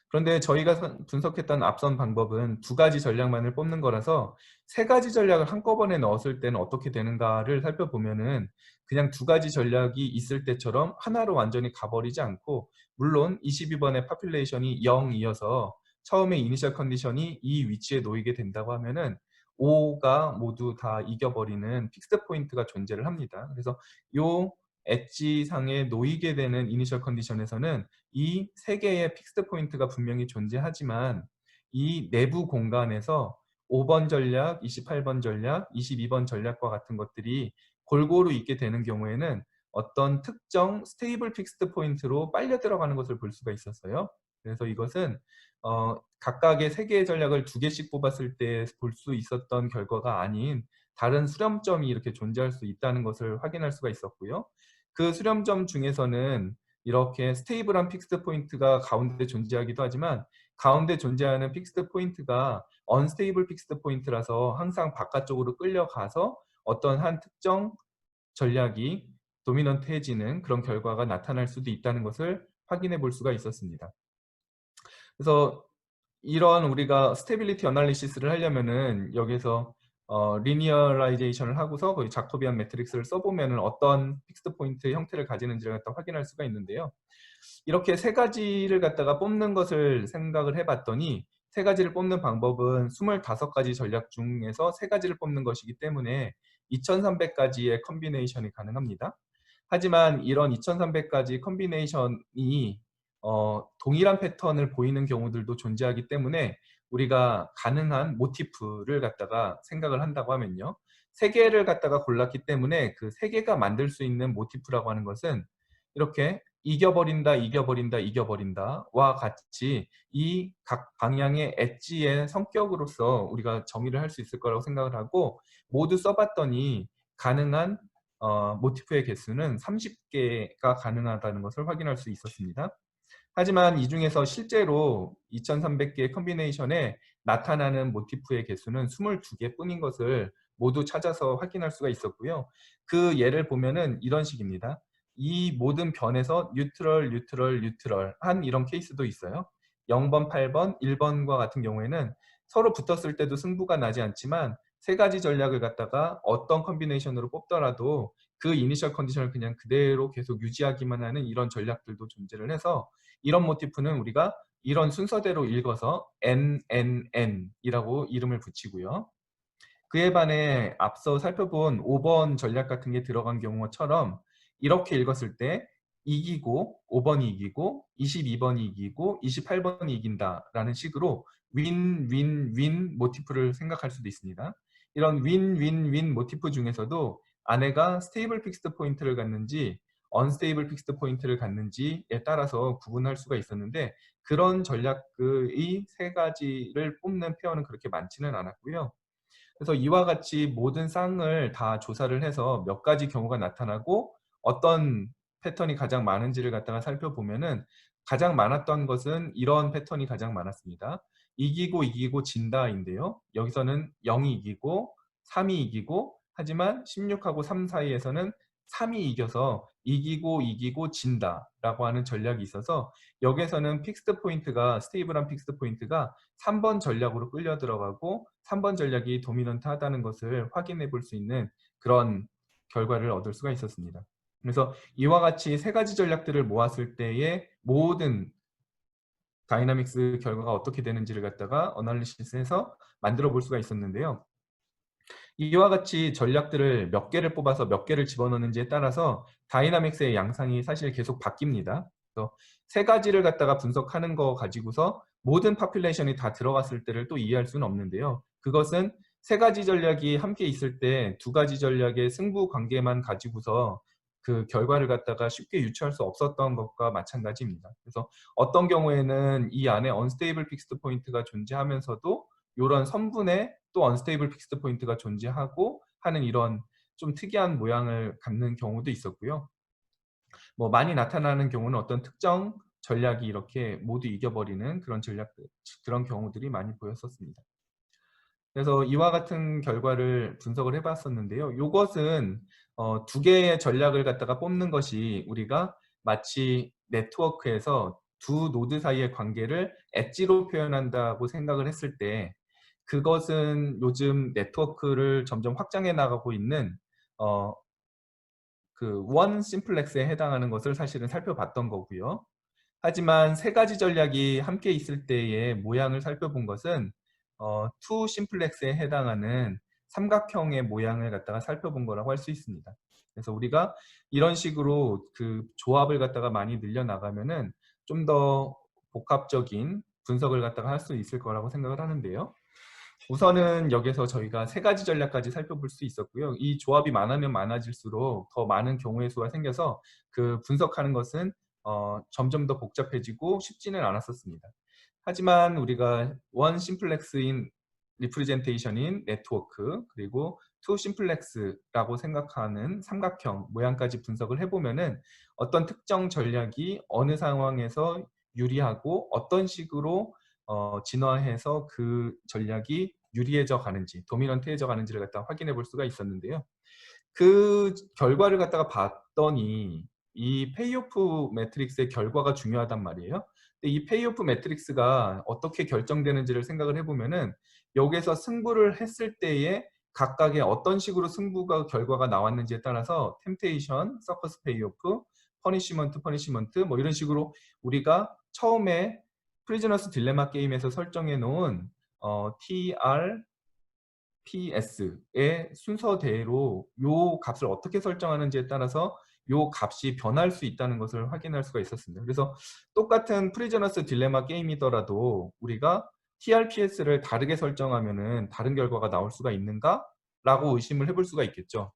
그런데 저희가 분석했던 앞선 방법은 두 가지 전략만을 뽑는 거라서 세 가지 전략을 한꺼번에 넣었을 때는 어떻게 되는가를 살펴보면은 그냥 두 가지 전략이 있을 때처럼 하나로 완전히 가버리지 않고, 물론 22번의 파퓰레이션이 0이어서 처음에 이니셜 컨디션이 이 위치에 놓이게 된다고 하면은 5가 모두 다 이겨버리는 픽스드 포인트가 존재를 합니다. 그래서 요 엣지상에 놓이게 되는 이니셜 컨디션에서는 이 세 개의 픽스드 포인트가 분명히 존재하지만 이 내부 공간에서 5번 전략, 28번 전략, 22번 전략과 같은 것들이 골고루 있게 되는 경우에는 어떤 특정 스테이블 픽스드 포인트로 빨려 들어가는 것을 볼 수가 있었어요. 그래서 이것은 각각의 세 개의 전략을 두 개씩 뽑았을 때 볼 수 있었던 결과가 아닌 다른 수렴점이 이렇게 존재할 수 있다는 것을 확인할 수가 있었고요. 그 수렴점 중에서는 이렇게 스테이블한 픽스드 포인트가 가운데 존재하기도 하지만, 가운데 존재하는 픽스드 포인트가 언스테이블 픽스드 포인트라서 항상 바깥쪽으로 끌려가서 어떤 한 특정 전략이 도미넌트해지는 그런 결과가 나타날 수도 있다는 것을 확인해 볼 수가 있었습니다. 그래서 이런 우리가 스테빌리티 어널리시스를 하려면은 여기서 리니어라이제이션을 하고서 거의 자코비안 매트릭스를 써보면은 어떤 픽스드 포인트 형태를 가지는지를 갖다 확인할 수가 있는데요. 이렇게 세 가지를 갖다가 뽑는 것을 생각을 해봤더니, 세 가지를 뽑는 방법은 25가지 전략 중에서 세 가지를 뽑는 것이기 때문에 2300가지의 컨비네이션이 가능합니다. 하지만 이런 2300가지 컨비네이션이 동일한 패턴을 보이는 경우들도 존재하기 때문에 우리가 가능한 모티프를 갖다가 생각을 한다고 하면요, 세 개를 갖다가 골랐기 때문에 그 세 개가 만들 수 있는 모티프라고 하는 것은 이렇게 이겨버린다, 이겨버린다, 이겨버린다와 같이 이 각 방향의 엣지의 성격으로서 우리가 정의를 할 수 있을 거라고 생각을 하고, 모두 써봤더니 가능한 모티프의 개수는 30개가 가능하다는 것을 확인할 수 있었습니다. 하지만 이 중에서 실제로 2300개의 컨비네이션에 나타나는 모티프의 개수는 22개 뿐인 것을 모두 찾아서 확인할 수가 있었고요. 그 예를 보면은 이런 식입니다. 이 모든 변에서 뉴트럴, 뉴트럴, 뉴트럴 한 이런 케이스도 있어요. 0번, 8번, 1번과 같은 경우에는 서로 붙었을 때도 승부가 나지 않지만 세 가지 전략을 갖다가 어떤 컨비네이션으로 뽑더라도 그 이니셜 컨디션을 그냥 그대로 계속 유지하기만 하는 이런 전략들도 존재를 해서, 이런 모티프는 우리가 이런 순서대로 읽어서 NNN이라고 이름을 붙이고요. 그에 반해 앞서 살펴본 5번 전략 같은 게 들어간 경우처럼 이렇게 읽었을 때 이기고 5번이 이기고 22번이 이기고 28번이 이긴다라는 식으로 윈윈윈 모티프를 생각할 수도 있습니다. 이런 윈윈윈 모티프 중에서도 아내가 스테이블 픽스드 포인트를 갖는지 언스테이블 픽스드 포인트를 갖는지에 따라서 구분할 수가 있었는데, 그런 전략의 세 가지를 뽑는 페어는 그렇게 많지는 않았고요. 그래서 이와 같이 모든 쌍을 다 조사를 해서 몇 가지 경우가 나타나고 어떤 패턴이 가장 많은지를 갖다가 살펴보면은 가장 많았던 것은 이런 패턴이 가장 많았습니다. 이기고 이기고 진다인데요. 여기서는 0이 이기고 3이 이기고, 하지만 16하고 3 사이에서는 3이 이겨서 이기고 이기고 진다라고 하는 전략이 있어서, 여기에서는 픽스드 포인트가 스테이블한 픽스드 포인트가 3번 전략으로 끌려 들어가고 3번 전략이 도미넌트하다는 것을 확인해 볼 수 있는 그런 결과를 얻을 수가 있었습니다. 그래서 이와 같이 세 가지 전략들을 모았을 때의 모든 다이나믹스 결과가 어떻게 되는지를 갖다가 어널리시스해서 만들어 볼 수가 있었는데요. 이와 같이 전략들을 몇 개를 뽑아서 몇 개를 집어넣는지에 따라서 다이나믹스의 양상이 사실 계속 바뀝니다. 그래서 세 가지를 갖다가 분석하는 거 가지고서 모든 파퓰레이션이 다 들어갔을 때를 또 이해할 수는 없는데요. 그것은 세 가지 전략이 함께 있을 때 두 가지 전략의 승부 관계만 가지고서 그 결과를 갖다가 쉽게 유추할 수 없었던 것과 마찬가지입니다. 그래서 어떤 경우에는 이 안에 unstable fixed 포인트가 존재하면서도 이런 선분에 또 unstable fixed 포인트가 존재하고 하는 이런 좀 특이한 모양을 갖는 경우도 있었고요. 뭐 많이 나타나는 경우는 어떤 특정 전략이 이렇게 모두 이겨버리는 그런 그런 경우들이 많이 보였었습니다. 그래서 이와 같은 결과를 분석을 해봤었는데요. 이것은 두 개의 전략을 갖다가 뽑는 것이 우리가 마치 네트워크에서 두 노드 사이의 관계를 엣지로 표현한다고 생각을 했을 때 그것은 요즘 네트워크를 점점 확장해 나가고 있는 어, 그 원 심플렉스에 해당하는 것을 사실은 살펴봤던 거고요. 하지만 세 가지 전략이 함께 있을 때의 모양을 살펴본 것은 투 심플렉스에 해당하는 삼각형의 모양을 갖다가 살펴본 거라고 할 수 있습니다. 그래서 우리가 이런 식으로 그 조합을 갖다가 많이 늘려나가면은 좀 더 복합적인 분석을 갖다가 할 수 있을 거라고 생각을 하는데요. 우선은 여기서 저희가 세 가지 전략까지 살펴볼 수 있었고요. 이 조합이 많으면 많아질수록 더 많은 경우의 수가 생겨서 그 분석하는 것은 점점 더 복잡해지고 쉽지는 않았었습니다. 하지만 우리가 원 심플렉스인 리프레젠테이션인 네트워크 그리고 투 심플렉스라고 생각하는 삼각형 모양까지 분석을 해보면은 어떤 특정 전략이 어느 상황에서 유리하고 어떤 식으로 진화해서 그 전략이 유리해져 가는지 도미넌트해져 가는지를 갖다 확인해 볼 수가 있었는데요. 그 결과를 갖다가 봤더니 이 페이오프 매트릭스의 결과가 중요하단 말이에요. 근데 이 페이오프 매트릭스가 어떻게 결정되는지를 생각을 해보면은 여기서 승부를 했을 때에 각각의 어떤 식으로 승부가 결과가 나왔는지에 따라서 템테이션, 서커스 페이오프, 퍼니시먼트 뭐 이런 식으로 우리가 처음에 프리즈너스 딜레마 게임에서 설정해 놓은 TR, PS의 순서대로 요 값을 어떻게 설정하는지에 따라서 요 값이 변할 수 있다는 것을 확인할 수가 있었습니다. 그래서 똑같은 프리즈너스 딜레마 게임이더라도 우리가 TRPS를 다르게 설정하면은 다른 결과가 나올 수가 있는가? 라고 의심을 해볼 수가 있겠죠.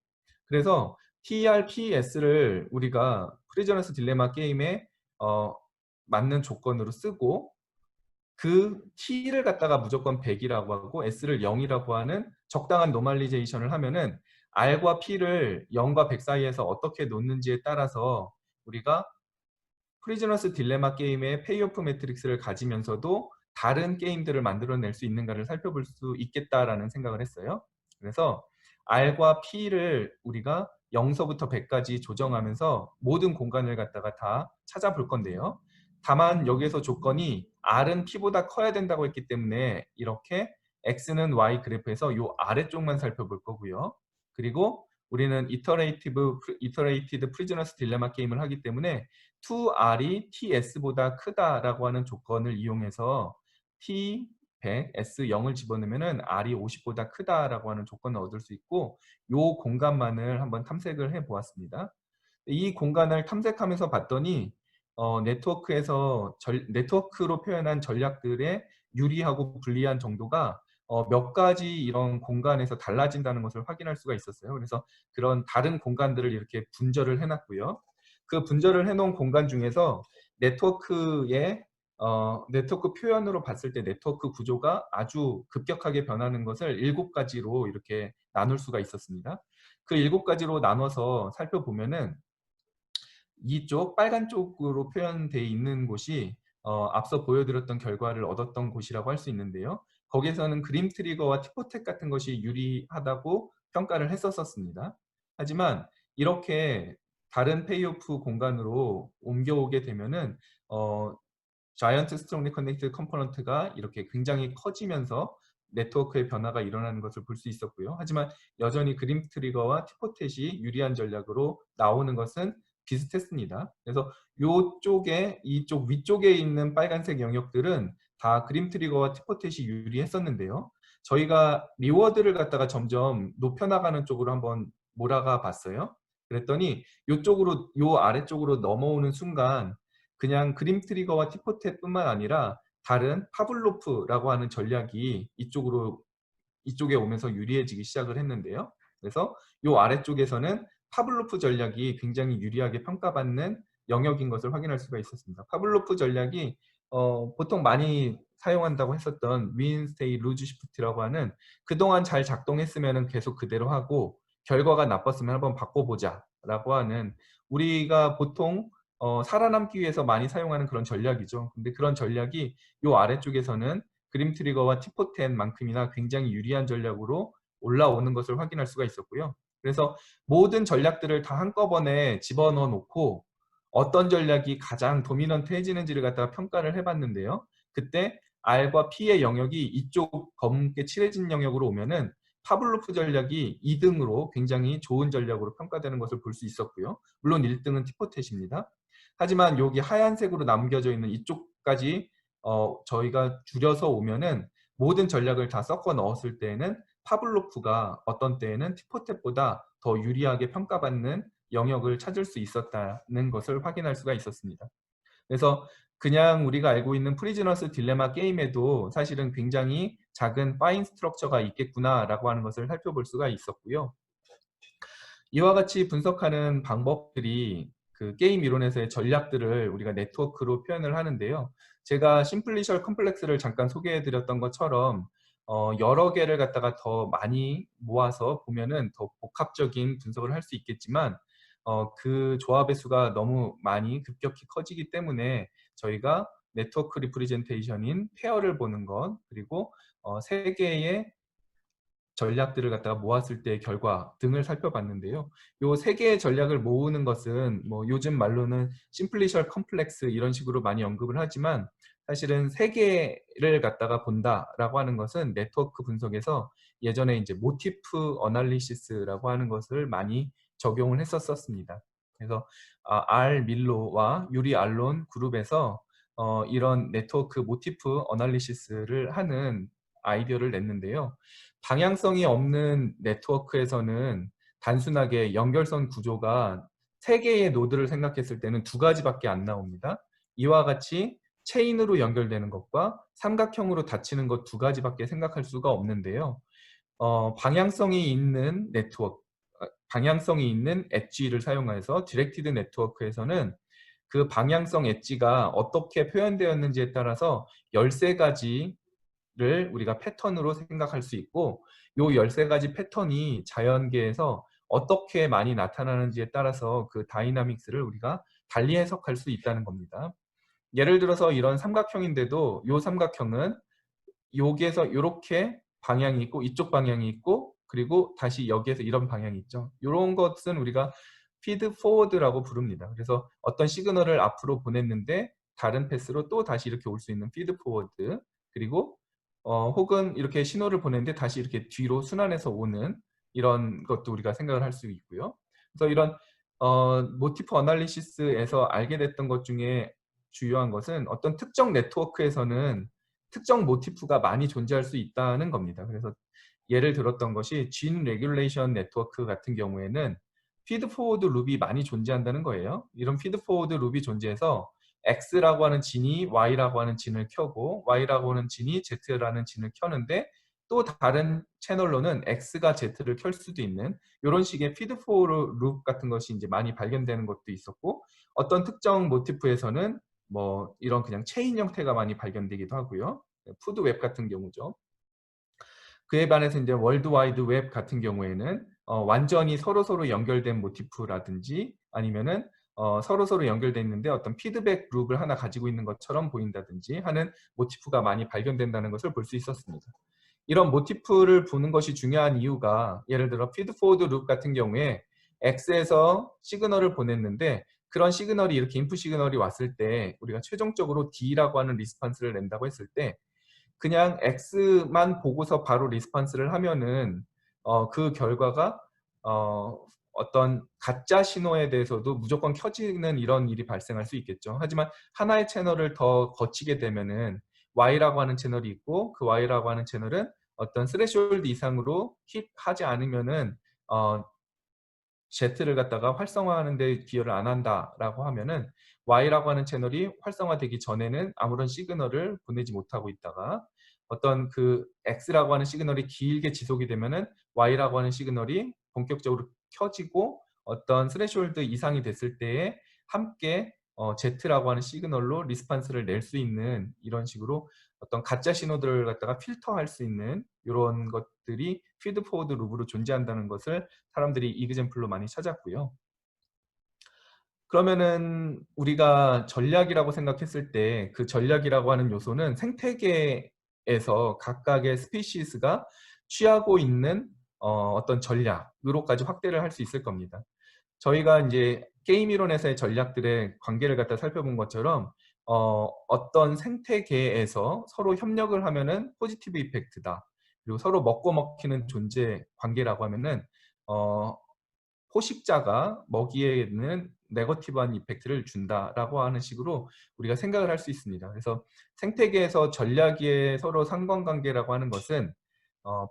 그래서 TRPS를 우리가 프리즈너스 딜레마 게임에 맞는 조건으로 쓰고 그 t를 갖다가 무조건 100이라고 하고 s를 0이라고 하는 적당한 노멀리제이션을 하면은 r과 p를 0과 100 사이에서 어떻게 놓는지에 따라서 우리가 프리즈너스 딜레마 게임의 페이오프 매트릭스를 가지면서도 다른 게임들을 만들어낼 수 있는가를 살펴볼 수 있겠다라는 생각을 했어요. 그래서 r과 p를 우리가 0서부터 100까지 조정하면서 모든 공간을 갖다가 다 찾아볼 건데요. 다만 여기에서 조건이 r은 p보다 커야 된다고 했기 때문에 이렇게 x는 y 그래프에서 이 아래쪽만 살펴볼 거고요. 그리고 우리는 이터레이티드 프리즈너스 딜레마 게임을 하기 때문에 2r이 ts보다 크다라고 하는 조건을 이용해서 t 100, s 0을 집어넣으면 r이 50보다 크다라고 하는 조건을 얻을 수 있고 이 공간만을 한번 탐색을 해보았습니다. 이 공간을 탐색하면서 봤더니 네트워크로 표현한 전략들의 유리하고 불리한 정도가 몇 가지 이런 공간에서 달라진다는 것을 확인할 수가 있었어요. 그래서 그런 다른 공간들을 이렇게 분절을 해놨고요. 그 분절을 해놓은 공간 중에서 네트워크 표현으로 봤을 때 네트워크 구조가 아주 급격하게 변하는 것을 7가지로 이렇게 나눌 수가 있었습니다. 그 7가지로 나눠서 살펴보면은 이쪽 빨간 쪽으로 표현되어 있는 곳이 앞서 보여드렸던 결과를 얻었던 곳이라고 할 수 있는데요. 거기에서는 그림 트리거와 티포텍 같은 것이 유리하다고 평가를 했었습니다. 하지만 이렇게 다른 페이오프 공간으로 옮겨오게 되면은 자이언트 스트롱리 커넥티드 컴포넌트가 이렇게 굉장히 커지면서 네트워크의 변화가 일어나는 것을 볼 수 있었고요. 하지만 여전히 그림 트리거와 티포텟이 유리한 전략으로 나오는 것은 비슷했습니다. 그래서 이쪽 위쪽에 있는 빨간색 영역들은 다 그림 트리거와 티포텟이 유리했었는데요. 저희가 리워드를 갖다가 점점 높여나가는 쪽으로 한번 몰아가 봤어요. 그랬더니 요 아래쪽으로 넘어오는 순간 그냥 그림 트리거와 티포텟뿐만 아니라 다른 파블로프라고 하는 전략이 이쪽에 오면서 유리해지기 시작을 했는데요. 그래서 이 아래쪽에서는 파블로프 전략이 굉장히 유리하게 평가받는 영역인 것을 확인할 수가 있었습니다. 파블로프 전략이 보통 많이 사용한다고 했었던 win, stay, lose shift라고 하는 그동안 잘 작동했으면 계속 그대로 하고 결과가 나빴으면 한번 바꿔보자 라고 하는 우리가 보통 살아남기 위해서 많이 사용하는 그런 전략이죠. 근데 그런 전략이 이 아래쪽에서는 그림 트리거와 T410만큼이나 굉장히 유리한 전략으로 올라오는 것을 확인할 수가 있었고요. 그래서 모든 전략들을 다 한꺼번에 집어넣어 놓고 어떤 전략이 가장 도미넌트해지는지를 갖다가 평가를 해봤는데요. 그때 R과 P의 영역이 이쪽 검게 칠해진 영역으로 오면은 파블로프 전략이 2등으로 굉장히 좋은 전략으로 평가되는 것을 볼 수 있었고요. 물론 1등은 티포텟입니다. 하지만 여기 하얀색으로 남겨져 있는 이쪽까지 저희가 줄여서 오면은 모든 전략을 다 섞어 넣었을 때에는 파블로프가 어떤 때에는 티포텟보다 더 유리하게 평가받는 영역을 찾을 수 있었다는 것을 확인할 수가 있었습니다. 그래서 그냥 우리가 알고 있는 프리즈너스 딜레마 게임에도 사실은 굉장히 작은 파인 스트럭처가 있겠구나라고 하는 것을 살펴볼 수가 있었고요. 이와 같이 분석하는 방법들이 그 게임 이론에서의 전략들을 우리가 네트워크로 표현을 하는데요. 제가 심플리셜 컴플렉스를 잠깐 소개해드렸던 것처럼 여러 개를 갖다가 더 많이 모아서 보면은 더 복합적인 분석을 할 수 있겠지만 그 조합의 수가 너무 많이 급격히 커지기 때문에 저희가 네트워크 리프레젠테이션인 페어를 보는 것 그리고 세 개의 전략들을 갖다가 모았을 때의 결과 등을 살펴봤는데요. 요 세 개의 전략을 모으는 것은 뭐 요즘 말로는 심플리셜 컴플렉스 이런 식으로 많이 언급을 하지만 사실은 세 개를 갖다가 본다라고 하는 것은 네트워크 분석에서 예전에 이제 모티프 어널리시스라고 하는 것을 많이 적용을 했었습니다. 그래서 R 밀로와 유리 알론 그룹에서 이런 네트워크 모티프 어널리시스를 하는 아이디어를 냈는데요. 방향성이 없는 네트워크에서는 단순하게 연결선 구조가 3개의 노드를 생각했을 때는 2가지밖에 안 나옵니다. 이와 같이 체인으로 연결되는 것과 삼각형으로 닫히는 것 2가지밖에 생각할 수가 없는데요. 방향성이 있는 네트워크, 방향성이 있는 엣지를 사용해서 디렉티드 네트워크에서는 그 방향성 엣지가 어떻게 표현되었는지에 따라서 13가지 를 우리가 패턴으로 생각할 수 있고 요 13가지 패턴이 자연계에서 어떻게 많이 나타나는지에 따라서 그 다이나믹스를 우리가 달리 해석할 수 있다는 겁니다. 예를 들어서 이런 삼각형인데도 요 삼각형은 여기에서 이렇게 방향이 있고 이쪽 방향이 있고 그리고 다시 여기에서 이런 방향이 있죠. 이런 것은 우리가 피드 포워드라고 부릅니다. 그래서 어떤 시그널을 앞으로 보냈는데 다른 패스로 또 다시 이렇게 올 수 있는 피드 포워드 그리고 혹은 이렇게 신호를 보냈는데 다시 이렇게 뒤로 순환해서 오는 이런 것도 우리가 생각을 할 수 있고요. 그래서 이런 모티프 어널리시스에서 알게 됐던 것 중에 주요한 것은 어떤 특정 네트워크에서는 특정 모티프가 많이 존재할 수 있다는 겁니다. 그래서 예를 들었던 것이 진 레귤레이션 네트워크 같은 경우에는 피드 포워드 룹이 많이 존재한다는 거예요. 이런 피드 포워드 룹이 존재해서 X라고 하는 진이 Y라고 하는 진을 켜고 Y라고 하는 진이 Z라는 진을 켜는데 또 다른 채널로는 X가 Z를 켤 수도 있는 이런 식의 피드 포워드 룹 같은 것이 이제 많이 발견되는 것도 있었고 어떤 특정 모티프에서는 뭐 이런 그냥 체인 형태가 많이 발견되기도 하고요. 푸드 웹 같은 경우죠. 그에 반해서 이제 월드와이드 웹 같은 경우에는 완전히 서로서로 연결된 모티프라든지 아니면은 서로서로 연결되어 있는데 어떤 피드백 룹을 하나 가지고 있는 것처럼 보인다든지 하는 모티프가 많이 발견된다는 것을 볼 수 있었습니다. 이런 모티프를 보는 것이 중요한 이유가 예를 들어 피드포워드 룹 같은 경우에 X에서 시그널을 보냈는데 그런 시그널이 이렇게 인풋 시그널이 왔을 때 우리가 최종적으로 D라고 하는 리스판스를 낸다고 했을 때 그냥 X만 보고서 바로 리스판스를 하면은 그 결과가 어떤 가짜 신호에 대해서도 무조건 켜지는 이런 일이 발생할 수 있겠죠. 하지만 하나의 채널을 더 거치게 되면은 Y라고 하는 채널이 있고 그 Y라고 하는 채널은 어떤 스레숄드 이상으로 힛하지 않으면은 Z를 갖다가 활성화하는 데 기여를 안 한다라고 하면은 Y라고 하는 채널이 활성화되기 전에는 아무런 시그널을 보내지 못하고 있다가 어떤 그 X라고 하는 시그널이 길게 지속이 되면은 Y라고 하는 시그널이 본격적으로 켜지고 어떤 스레시홀드 이상이 됐을 때에 함께 Z라고 하는 시그널로 리스판스를 낼 수 있는 이런 식으로 어떤 가짜 신호들을 갖다가 필터할 수 있는 이런 것들이 피드 포워드 루브로 존재한다는 것을 사람들이 이그젬플로 많이 찾았고요. 그러면은 우리가 전략이라고 생각했을 때 그 전략이라고 하는 요소는 생태계에서 각각의 스피시스가 취하고 있는 어떤 전략으로까지 확대를 할 수 있을 겁니다. 저희가 이제 게임 이론에서의 전략들의 관계를 갖다 살펴본 것처럼 어떤 생태계에서 서로 협력을 하면은 포지티브 이펙트다. 그리고 서로 먹고 먹히는 존재 관계라고 하면은 어 포식자가 먹이에는 네거티브한 이펙트를 준다라고 하는 식으로 우리가 생각을 할 수 있습니다. 그래서 생태계에서 전략의 서로 상관관계라고 하는 것은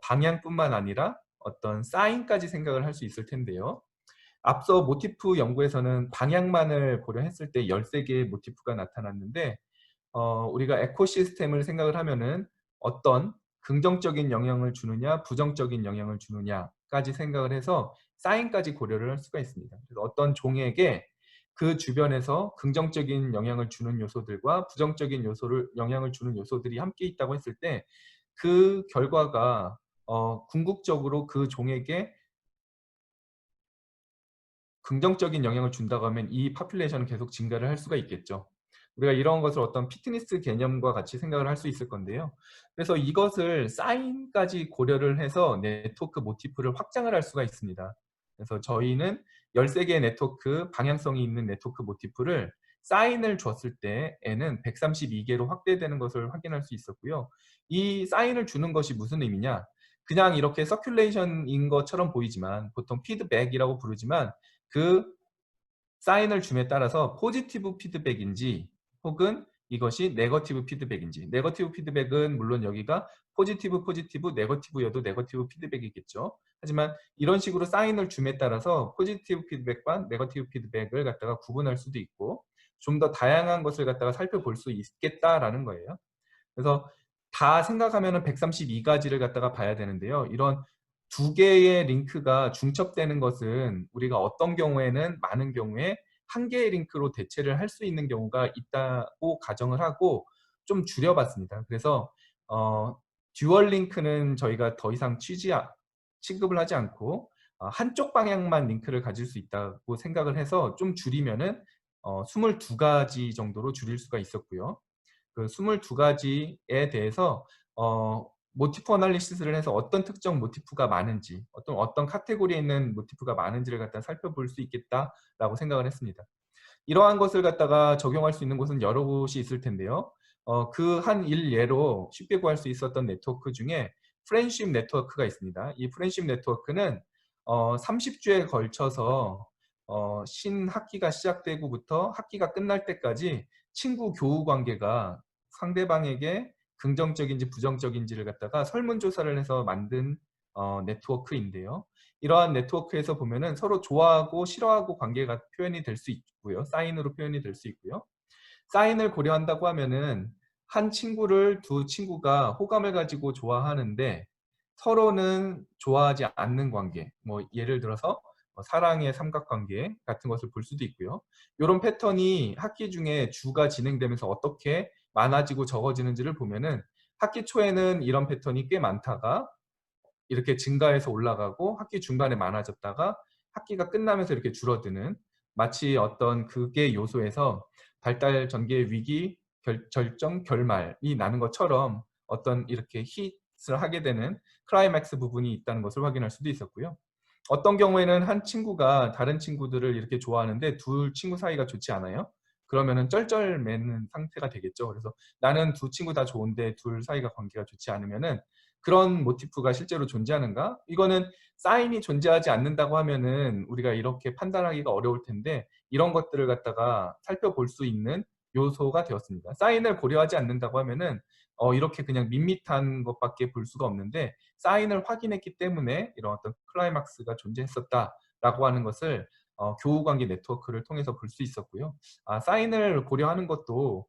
방향뿐만 아니라 어떤 사인까지 생각을 할 수 있을 텐데요. 앞서 모티프 연구에서는 방향만을 고려했을 때 13개의 모티프가 나타났는데 우리가 에코시스템을 생각을 하면은 어떤 긍정적인 영향을 주느냐 부정적인 영향을 주느냐까지 생각을 해서 사인까지 고려를 할 수가 있습니다. 그래서 어떤 종에게 그 주변에서 긍정적인 영향을 주는 요소들과 부정적인 영향을 주는 요소들이 함께 있다고 했을 때 그 결과가 궁극적으로 그 종에게 긍정적인 영향을 준다고 하면 이 파퓰레이션은 계속 증가를 할 수가 있겠죠. 우리가 이런 것을 어떤 피트니스 개념과 같이 생각을 할 수 있을 건데요. 그래서 이것을 사인까지 고려를 해서 네트워크 모티프를 확장을 할 수가 있습니다. 그래서 저희는 13개의 네트워크, 방향성이 있는 네트워크 모티프를 사인을 줬을 때에는 132개로 확대되는 것을 확인할 수 있었고요. 이 사인을 주는 것이 무슨 의미냐? 그냥 이렇게 서큘레이션인 것처럼 보이지만 보통 피드백이라고 부르지만 그 사인을 줌에 따라서 포지티브 피드백인지 혹은 이것이 네거티브 피드백인지, 네거티브 피드백은 물론 여기가 포지티브 네거티브여도 네거티브 피드백이겠죠. 하지만 이런 식으로 사인을 줌에 따라서 포지티브 피드백과 네거티브 피드백을 갖다가 구분할 수도 있고 좀 더 다양한 것을 갖다가 살펴볼 수 있겠다라는 거예요. 그래서 다 생각하면은 132가지를 갖다가 봐야 되는데요. 이런 두 개의 링크가 중첩되는 것은 우리가 어떤 경우에는 많은 경우에 한 개의 링크로 대체를 할 수 있는 경우가 있다고 가정을 하고 좀 줄여봤습니다. 그래서 듀얼 링크는 저희가 더 이상 취급을 하지 않고 한쪽 방향만 링크를 가질 수 있다고 생각을 해서 좀 줄이면은 22가지 정도로 줄일 수가 있었고요. 그 22가지에 대해서 모티프 어널리시스를 해서 어떤 특정 모티프가 많은지 어떤 카테고리에 있는 모티프가 많은지를 갖다 살펴볼 수 있겠다라고 생각을 했습니다. 이러한 것을 갖다가 적용할 수 있는 곳은 여러 곳이 있을 텐데요. 그 한 일예로 쉽게 구할 수 있었던 네트워크 중에 프렌십 네트워크가 있습니다. 이 프렌십 네트워크는 30주에 걸쳐서 신학기가 시작되고부터 학기가 끝날 때까지 친구 교우 관계가 상대방에게 긍정적인지 부정적인지를 갖다가 설문조사를 해서 만든 네트워크인데요. 이러한 네트워크에서 보면은 서로 좋아하고 싫어하고 관계가 표현이 될 수 있고요. 사인으로 표현이 될 수 있고요. 사인을 고려한다고 하면은 한 친구를 두 친구가 호감을 가지고 좋아하는데 서로는 좋아하지 않는 관계, 뭐 예를 들어서 사랑의 삼각관계 같은 것을 볼 수도 있고요. 이런 패턴이 학기 중에 주가 진행되면서 어떻게 많아지고 적어지는지를 보면은 학기 초에는 이런 패턴이 꽤 많다가 이렇게 증가해서 올라가고 학기 중반에 많아졌다가 학기가 끝나면서 이렇게 줄어드는 마치 어떤 극의 요소에서 발달 전개 위기 절정 결말이 나는 것처럼 어떤 이렇게 hit을 하게 되는 클라이맥스 부분이 있다는 것을 확인할 수도 있었고요. 어떤 경우에는 한 친구가 다른 친구들을 이렇게 좋아하는데 둘 친구 사이가 좋지 않아요. 그러면은 쩔쩔매는 상태가 되겠죠. 그래서 나는 두 친구 다 좋은데 둘 사이가 관계가 좋지 않으면은 그런 모티프가 실제로 존재하는가? 이거는 사인이 존재하지 않는다고 하면은 우리가 이렇게 판단하기가 어려울 텐데 이런 것들을 갖다가 살펴볼 수 있는 요소가 되었습니다. 사인을 고려하지 않는다고 하면은 이렇게 그냥 밋밋한 것밖에 볼 수가 없는데 사인을 확인했기 때문에 이런 어떤 클라이막스가 존재했었다. 라고 하는 것을 교우관계 네트워크를 통해서 볼 수 있었고요. 사인을 고려하는 것도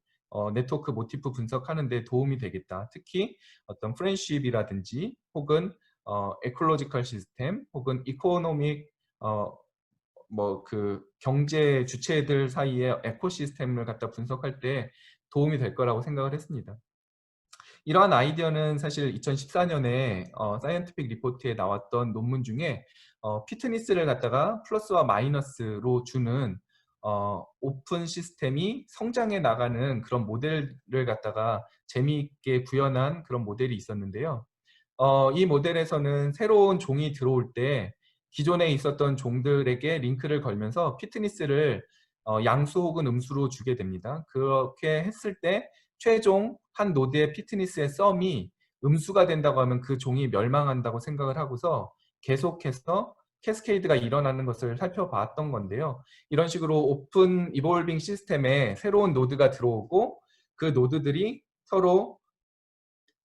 네트워크 모티프 분석하는 데 도움이 되겠다. 특히 어떤 프렌십이라든지 혹은 에콜로지컬 시스템 혹은 이코노믹 뭐 그 경제 주체들 사이의 에코시스템을 갖다 분석할 때 도움이 될 거라고 생각을 했습니다. 이러한 아이디어는 사실 2014년에 사이언티픽 리포트에 나왔던 논문 중에 피트니스를 갖다가 플러스와 마이너스로 주는 오픈 시스템이 성장해 나가는 그런 모델을 갖다가 재미있게 구현한 그런 모델이 있었는데요. 이 모델에서는 새로운 종이 들어올 때 기존에 있었던 종들에게 링크를 걸면서 피트니스를 양수 혹은 음수로 주게 됩니다. 그렇게 했을 때 최종 한 노드의 피트니스의 썸이 음수가 된다고 하면 그 종이 멸망한다고 생각을 하고서 계속해서 캐스케이드가 일어나는 것을 살펴봤던 건데요. 이런 식으로 오픈 이볼빙 시스템에 새로운 노드가 들어오고 그 노드들이 서로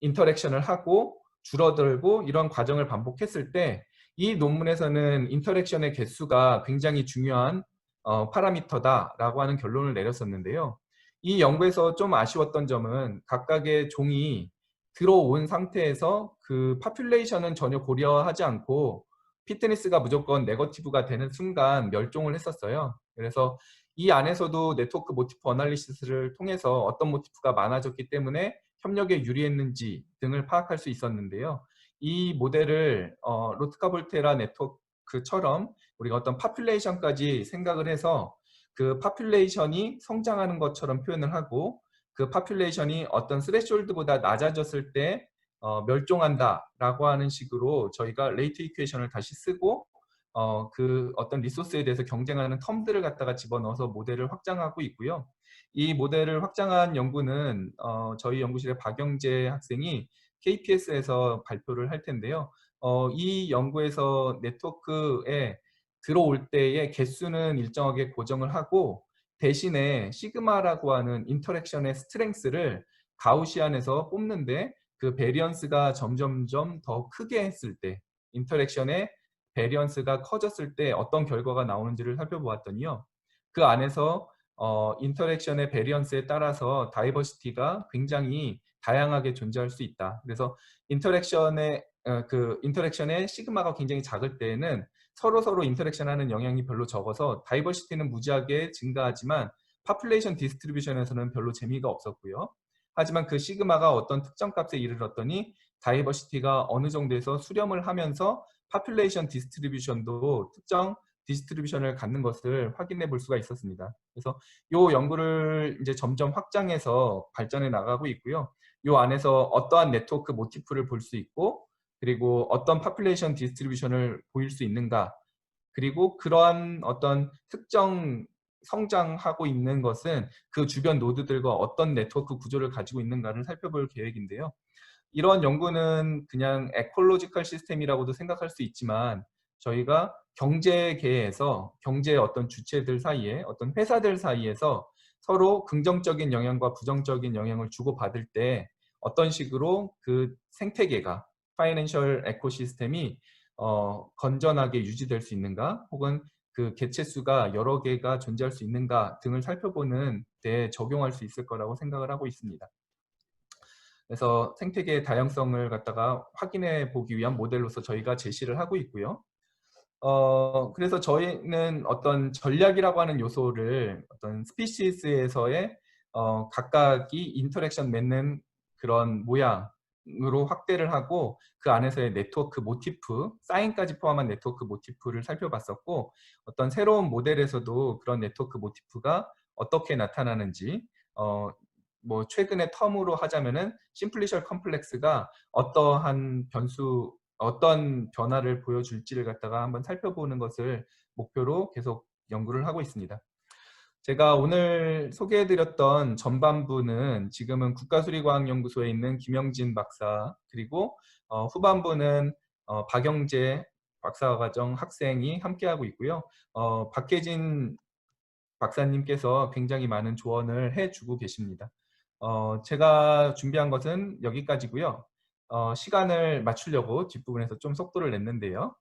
인터랙션을 하고 줄어들고 이런 과정을 반복했을 때 이 논문에서는 인터랙션의 개수가 굉장히 중요한 파라미터다라고 하는 결론을 내렸었는데요. 이 연구에서 좀 아쉬웠던 점은 각각의 종이 들어온 상태에서 그 파퓰레이션은 전혀 고려하지 않고 피트니스가 무조건 네거티브가 되는 순간 멸종을 했었어요. 그래서 이 안에서도 네트워크 모티프 어널리시스를 통해서 어떤 모티프가 많아졌기 때문에 협력에 유리했는지 등을 파악할 수 있었는데요. 이 모델을 로트카볼테라 네트워크처럼 우리가 어떤 파퓰레이션까지 생각을 해서 그 파퓰레이션이 성장하는 것처럼 표현을 하고 그 파퓰레이션이 어떤 스레숄드보다 낮아졌을 때 멸종한다라고 하는 식으로 저희가 레이트 이퀘이션을 다시 쓰고 그 어떤 리소스에 대해서 경쟁하는 텀들을 갖다가 집어넣어서 모델을 확장하고 있고요. 이 모델을 확장한 연구는 저희 연구실의 박영재 학생이 KPS에서 발표를 할 텐데요. 이 연구에서 네트워크에 들어올 때의 개수는 일정하게 고정을 하고 대신에 시그마라고 하는 인터랙션의 스트렝스를 가우시안에서 뽑는데 그 베리언스가 점점점 더 크게 했을 때 인터랙션의 베리언스가 커졌을 때 어떤 결과가 나오는지를 살펴보았더니요. 그 안에서 인터랙션의 베리언스에 따라서 다이버시티가 굉장히 다양하게 존재할 수 있다. 그래서 인터랙션의 시그마가 굉장히 작을 때에는 서로 인터랙션하는 영향이 별로 적어서 다이버시티는 무지하게 증가하지만 파퓰레이션 디스트리뷰션에서는 별로 재미가 없었고요. 하지만 그 시그마가 어떤 특정 값에 이르렀더니 다이버시티가 어느 정도에서 수렴을 하면서 파퓰레이션 디스트리뷰션도 특정 디스트리뷰션을 갖는 것을 확인해 볼 수가 있었습니다. 그래서 이 연구를 이제 점점 확장해서 발전해 나가고 있고요. 이 안에서 어떠한 네트워크 모티프를 볼 수 있고 그리고 어떤 파퓰레이션 디스트리뷰션을 보일 수 있는가 그리고 그러한 어떤 특정 성장하고 있는 것은 그 주변 노드들과 어떤 네트워크 구조를 가지고 있는가를 살펴볼 계획인데요. 이런 연구는 그냥 에콜로지컬 시스템이라고도 생각할 수 있지만 저희가 경제계에서 경제의 어떤 주체들 사이에 어떤 회사들 사이에서 서로 긍정적인 영향과 부정적인 영향을 주고받을 때 어떤 식으로 그 생태계가 파이낸셜 에코시스템이 건전하게 유지될 수 있는가 혹은 그 개체 수가 여러 개가 존재할 수 있는가 등을 살펴보는 데 적용할 수 있을 거라고 생각을 하고 있습니다. 그래서 생태계의 다양성을 갖다가 확인해 보기 위한 모델로서 저희가 제시를 하고 있고요. 그래서 저희는 어떤 전략이라고 하는 요소를 어떤 스피시스에서의 각각이 인터랙션 맺는 그런 모양으로 확대를 하고 그 안에서의 네트워크 모티프, 사인까지 포함한 네트워크 모티프를 살펴봤었고 어떤 새로운 모델에서도 그런 네트워크 모티프가 어떻게 나타나는지 뭐 최근의 텀으로 하자면은 심플리셜 컴플렉스가 어떠한 어떤 변화를 보여줄지를 갖다가 한번 살펴보는 것을 목표로 계속 연구를 하고 있습니다. 제가 오늘 소개해드렸던 전반부는 지금은 국가수리과학연구소에 있는 김영진 박사 그리고 후반부는 박영재 박사과정 학생이 함께하고 있고요. 박혜진 박사님께서 굉장히 많은 조언을 해주고 계십니다. 제가 준비한 것은 여기까지고요. 시간을 맞추려고 뒷부분에서 좀 속도를 냈는데요.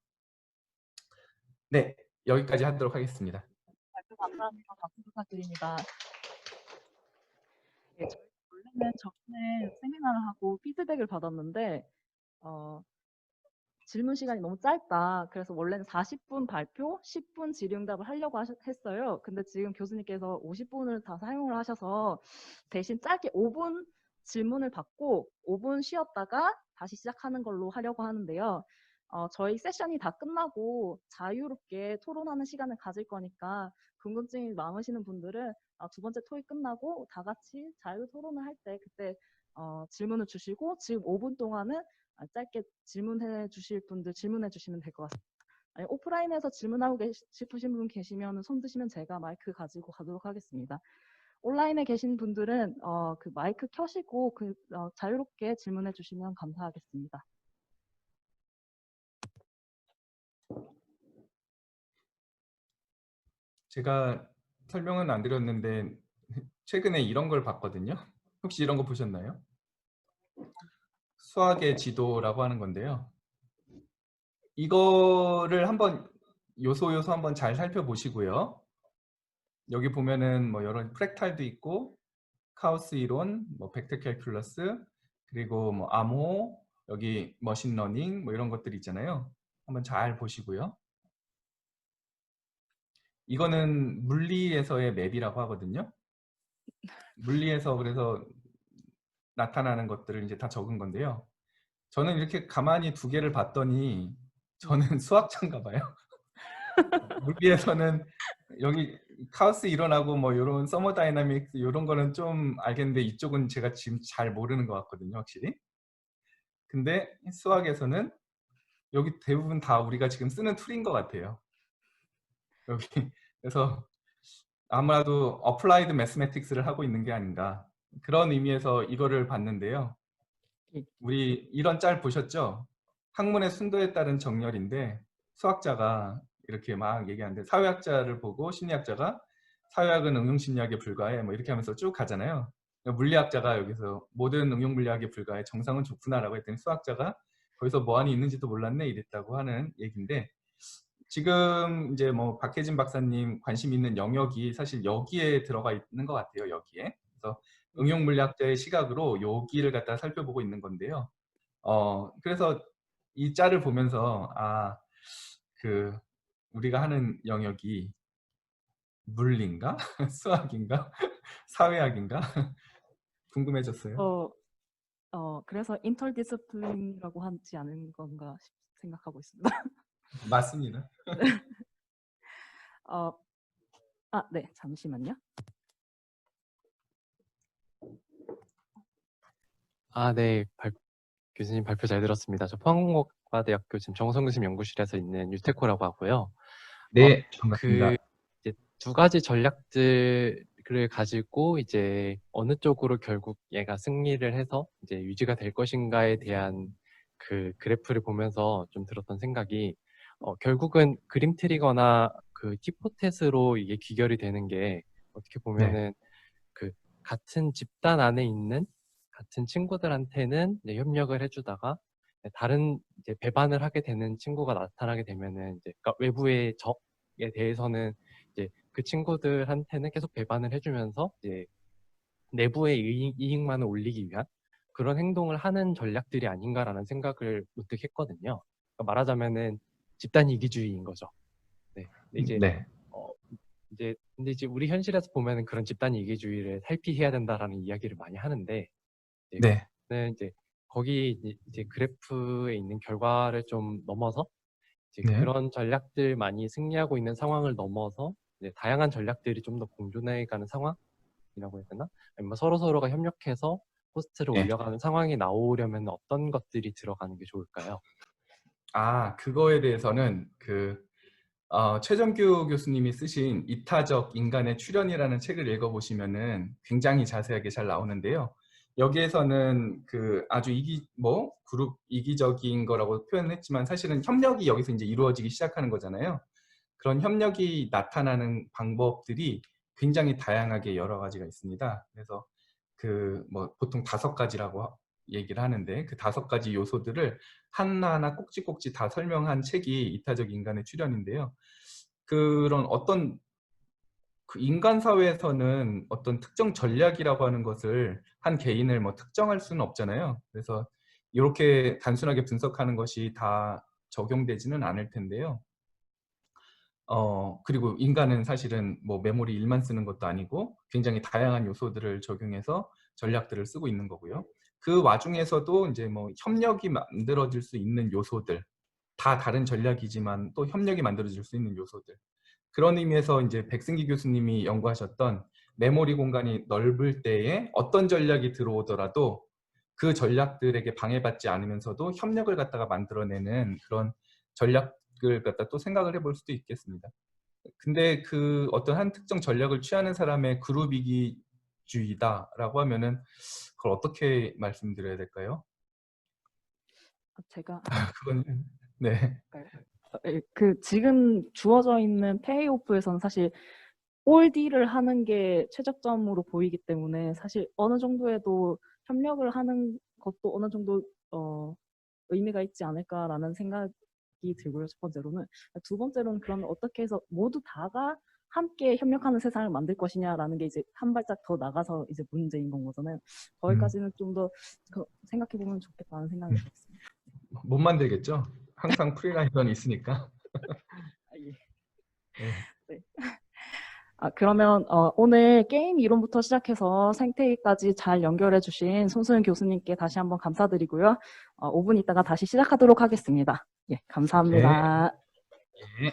네, 여기까지 하도록 하겠습니다. 발표 감사합니다. 박수 부탁드립니다. 예, 저희 원래는 저번에 세미나를 하고 피드백을 받았는데 질문 시간이 너무 짧다. 그래서 원래는 40분 발표, 10분 질의응답을 하려고 했어요. 근데 지금 교수님께서 50분을 다 사용을 하셔서 대신 짧게 5분 질문을 받고 5분 쉬었다가 다시 시작하는 걸로 하려고 하는데요. 저희 세션이 다 끝나고 자유롭게 토론하는 시간을 가질 거니까 궁금증이 많으시는 분들은 두 번째 토익 끝나고 다 같이 자유 토론을 할 때 그때 질문을 주시고 지금 5분 동안은 짧게 질문해 주실 분들 질문해 주시면 될 것 같습니다. 아니, 오프라인에서 질문하고 싶으신 분 계시면 손 드시면 제가 마이크 가지고 가도록 하겠습니다. 온라인에 계신 분들은 그 마이크 켜시고 자유롭게 질문해 주시면 감사하겠습니다. 제가 설명은 안 드렸는데 최근에 이런 걸 봤거든요. 혹시 이런 거 보셨나요? 수학의 지도라고 하는 건데요. 이거를 한번 요소 한번 잘 살펴보시고요. 여기 보면은 뭐 여러 프랙탈도 있고 카오스 이론, 뭐 벡터 캘큘러스, 그리고 뭐 암호, 여기 머신러닝 뭐 이런 것들이 있잖아요. 한번 잘 보시고요. 이거는 물리에서의 맵이라고 하거든요. 물리에서 그래서 나타나는 것들을 이제 다 적은 건데요. 저는 이렇게 가만히 두 개를 봤더니 저는 수학자인가 봐요. 물리에서는 여기 카오스 일어나고 뭐 이런 서머다이나믹스 이런 거는 좀 알겠는데 이쪽은 제가 지금 잘 모르는 것 같거든요, 확실히. 근데 수학에서는 여기 대부분 다 우리가 지금 쓰는 툴인 것 같아요. 여기 그래서 아마도 어플라이드 매스매틱스를 하고 있는 게 아닌가 그런 의미에서 이거를 봤는데요. 우리 이런 짤 보셨죠? 학문의 순도에 따른 정렬인데 수학자가 이렇게 막 얘기하는데 사회학자를 보고 심리학자가 사회학은 응용심리학에 불과해 뭐 이렇게 하면서 쭉 가잖아요. 물리학자가 여기서 모든 응용물리학에 불과해 정상은 좋구나라고 했더니 수학자가 거기서 뭐하니 있는지도 몰랐네 이랬다고 하는 얘기인데 지금 이제 뭐 박혜진 박사님 관심 있는 영역이 사실 여기에 들어가 있는 것 같아요. 여기에. 그래서 응용물리학자의 시각으로 여기를 갖다 살펴보고 있는 건데요. 그래서 이 짤을 보면서 그 우리가 하는 영역이 물리인가? 수학인가? 사회학인가? 궁금해졌어요. 그래서 인터디스플린이라고 하지 않은 건가 생각하고 있습니다. 맞습니다. 네, 잠시만요. 네. 교수님 발표 잘 들었습니다. 저 포항공학과대학교 지금 정성교수님 연구실에서 있는 유태코라고 하고요. 네, 반갑습니다. 이제 두 가지 전략들을 가지고 이제 어느 쪽으로 결국 얘가 승리를 해서 이제 유지가 될 것인가에 대한 그 그래프를 보면서 좀 들었던 생각이 결국은 그림트리거나 그 티포텟으로 이게 귀결이 되는 게 어떻게 보면은 그 같은 집단 안에 있는 같은 친구들한테는 이제 협력을 해주다가 다른 이제 배반을 하게 되는 친구가 나타나게 되면은 이제 그러니까 외부의 적에 대해서는 이제 그 친구들한테는 계속 배반을 해주면서 이제 내부의 이익만을 올리기 위한 그런 행동을 하는 전략들이 아닌가라는 생각을 문득 했거든요. 그러니까 말하자면은 집단 이기주의인 거죠. 네. 근데 이제 네. 근데 이제 우리 현실에서 보면은 그런 집단 이기주의를 탈피해야 된다라는 이야기를 많이 하는데 네. 이제 거기 이제 그래프에 있는 결과를 좀 넘어서 이제 네. 그런 전략들 많이 승리하고 있는 상황을 넘어서 이제 다양한 전략들이 좀 더 공존해가는 상황이라고 해야 되나? 아니면 서로가 협력해서 코스트를 네. 올려가는 상황이 나오려면 어떤 것들이 들어가는 게 좋을까요? 그거에 대해서는 최정규 교수님이 쓰신 이타적 인간의 출현이라는 책을 읽어보시면은 굉장히 자세하게 잘 나오는데요. 여기에서는 아주 그룹 이기적인 거라고 표현했지만 사실은 협력이 여기서 이제 이루어지기 시작하는 거잖아요. 그런 협력이 나타나는 방법들이 굉장히 다양하게 여러 가지가 있습니다. 그래서 보통 5가지라고 얘기를 하는데 그 5가지 요소들을 하나하나 꼭지꼭지 다 설명한 책이 이타적 인간의 출현인데요. 그런 어떤 그 인간 사회에서는 어떤 특정 전략이라고 하는 것을 한 개인을 뭐 특정할 수는 없잖아요. 그래서 이렇게 단순하게 분석하는 것이 다 적용되지는 않을 텐데요. 그리고 인간은 사실은 뭐 메모리 일만 쓰는 것도 아니고 굉장히 다양한 요소들을 적용해서 전략들을 쓰고 있는 거고요. 그 와중에서도 이제 뭐 협력이 만들어질 수 있는 요소들, 다 다른 전략이지만 또 협력이 만들어질 수 있는 요소들. 그런 의미에서 이제 백승기 교수님이 연구하셨던 메모리 공간이 넓을 때에 어떤 전략이 들어오더라도 그 전략들에게 방해받지 않으면서도 협력을 갖다가 만들어내는 그런 전략을 갖다 또 생각을 해볼 수도 있겠습니다. 근데 그 어떤 한 특정 전략을 취하는 사람의 그룹 이기주의다라고 하면은 그걸 어떻게 말씀드려야 될까요? 제가 그건 네. 그 지금 주어져 있는 페이오프에서는 사실 올디를 하는 게 최적점으로 보이기 때문에 사실 어느 정도에도 협력을 하는 것도 어느 정도 의미가 있지 않을까라는 생각이 들고요. 첫 번째로는. 두 번째로는 그러면 어떻게 해서 모두 다가 함께 협력하는 세상을 만들 것이냐라는 게 이제 한 발짝 더 나가서 이제 문제인 건 거잖아요. 거기까지는 좀 더 생각해 보면 좋겠다는 생각이 들었습니다. 못 만들겠죠? 항상 프리라이더는 있으니까. 예. 네. 네. 그러면 오늘 게임 이론부터 시작해서 생태계까지 잘 연결해 주신 손소연 교수님께 다시 한번 감사드리고요. 5분 있다가 다시 시작하도록 하겠습니다. 예, 감사합니다. 네.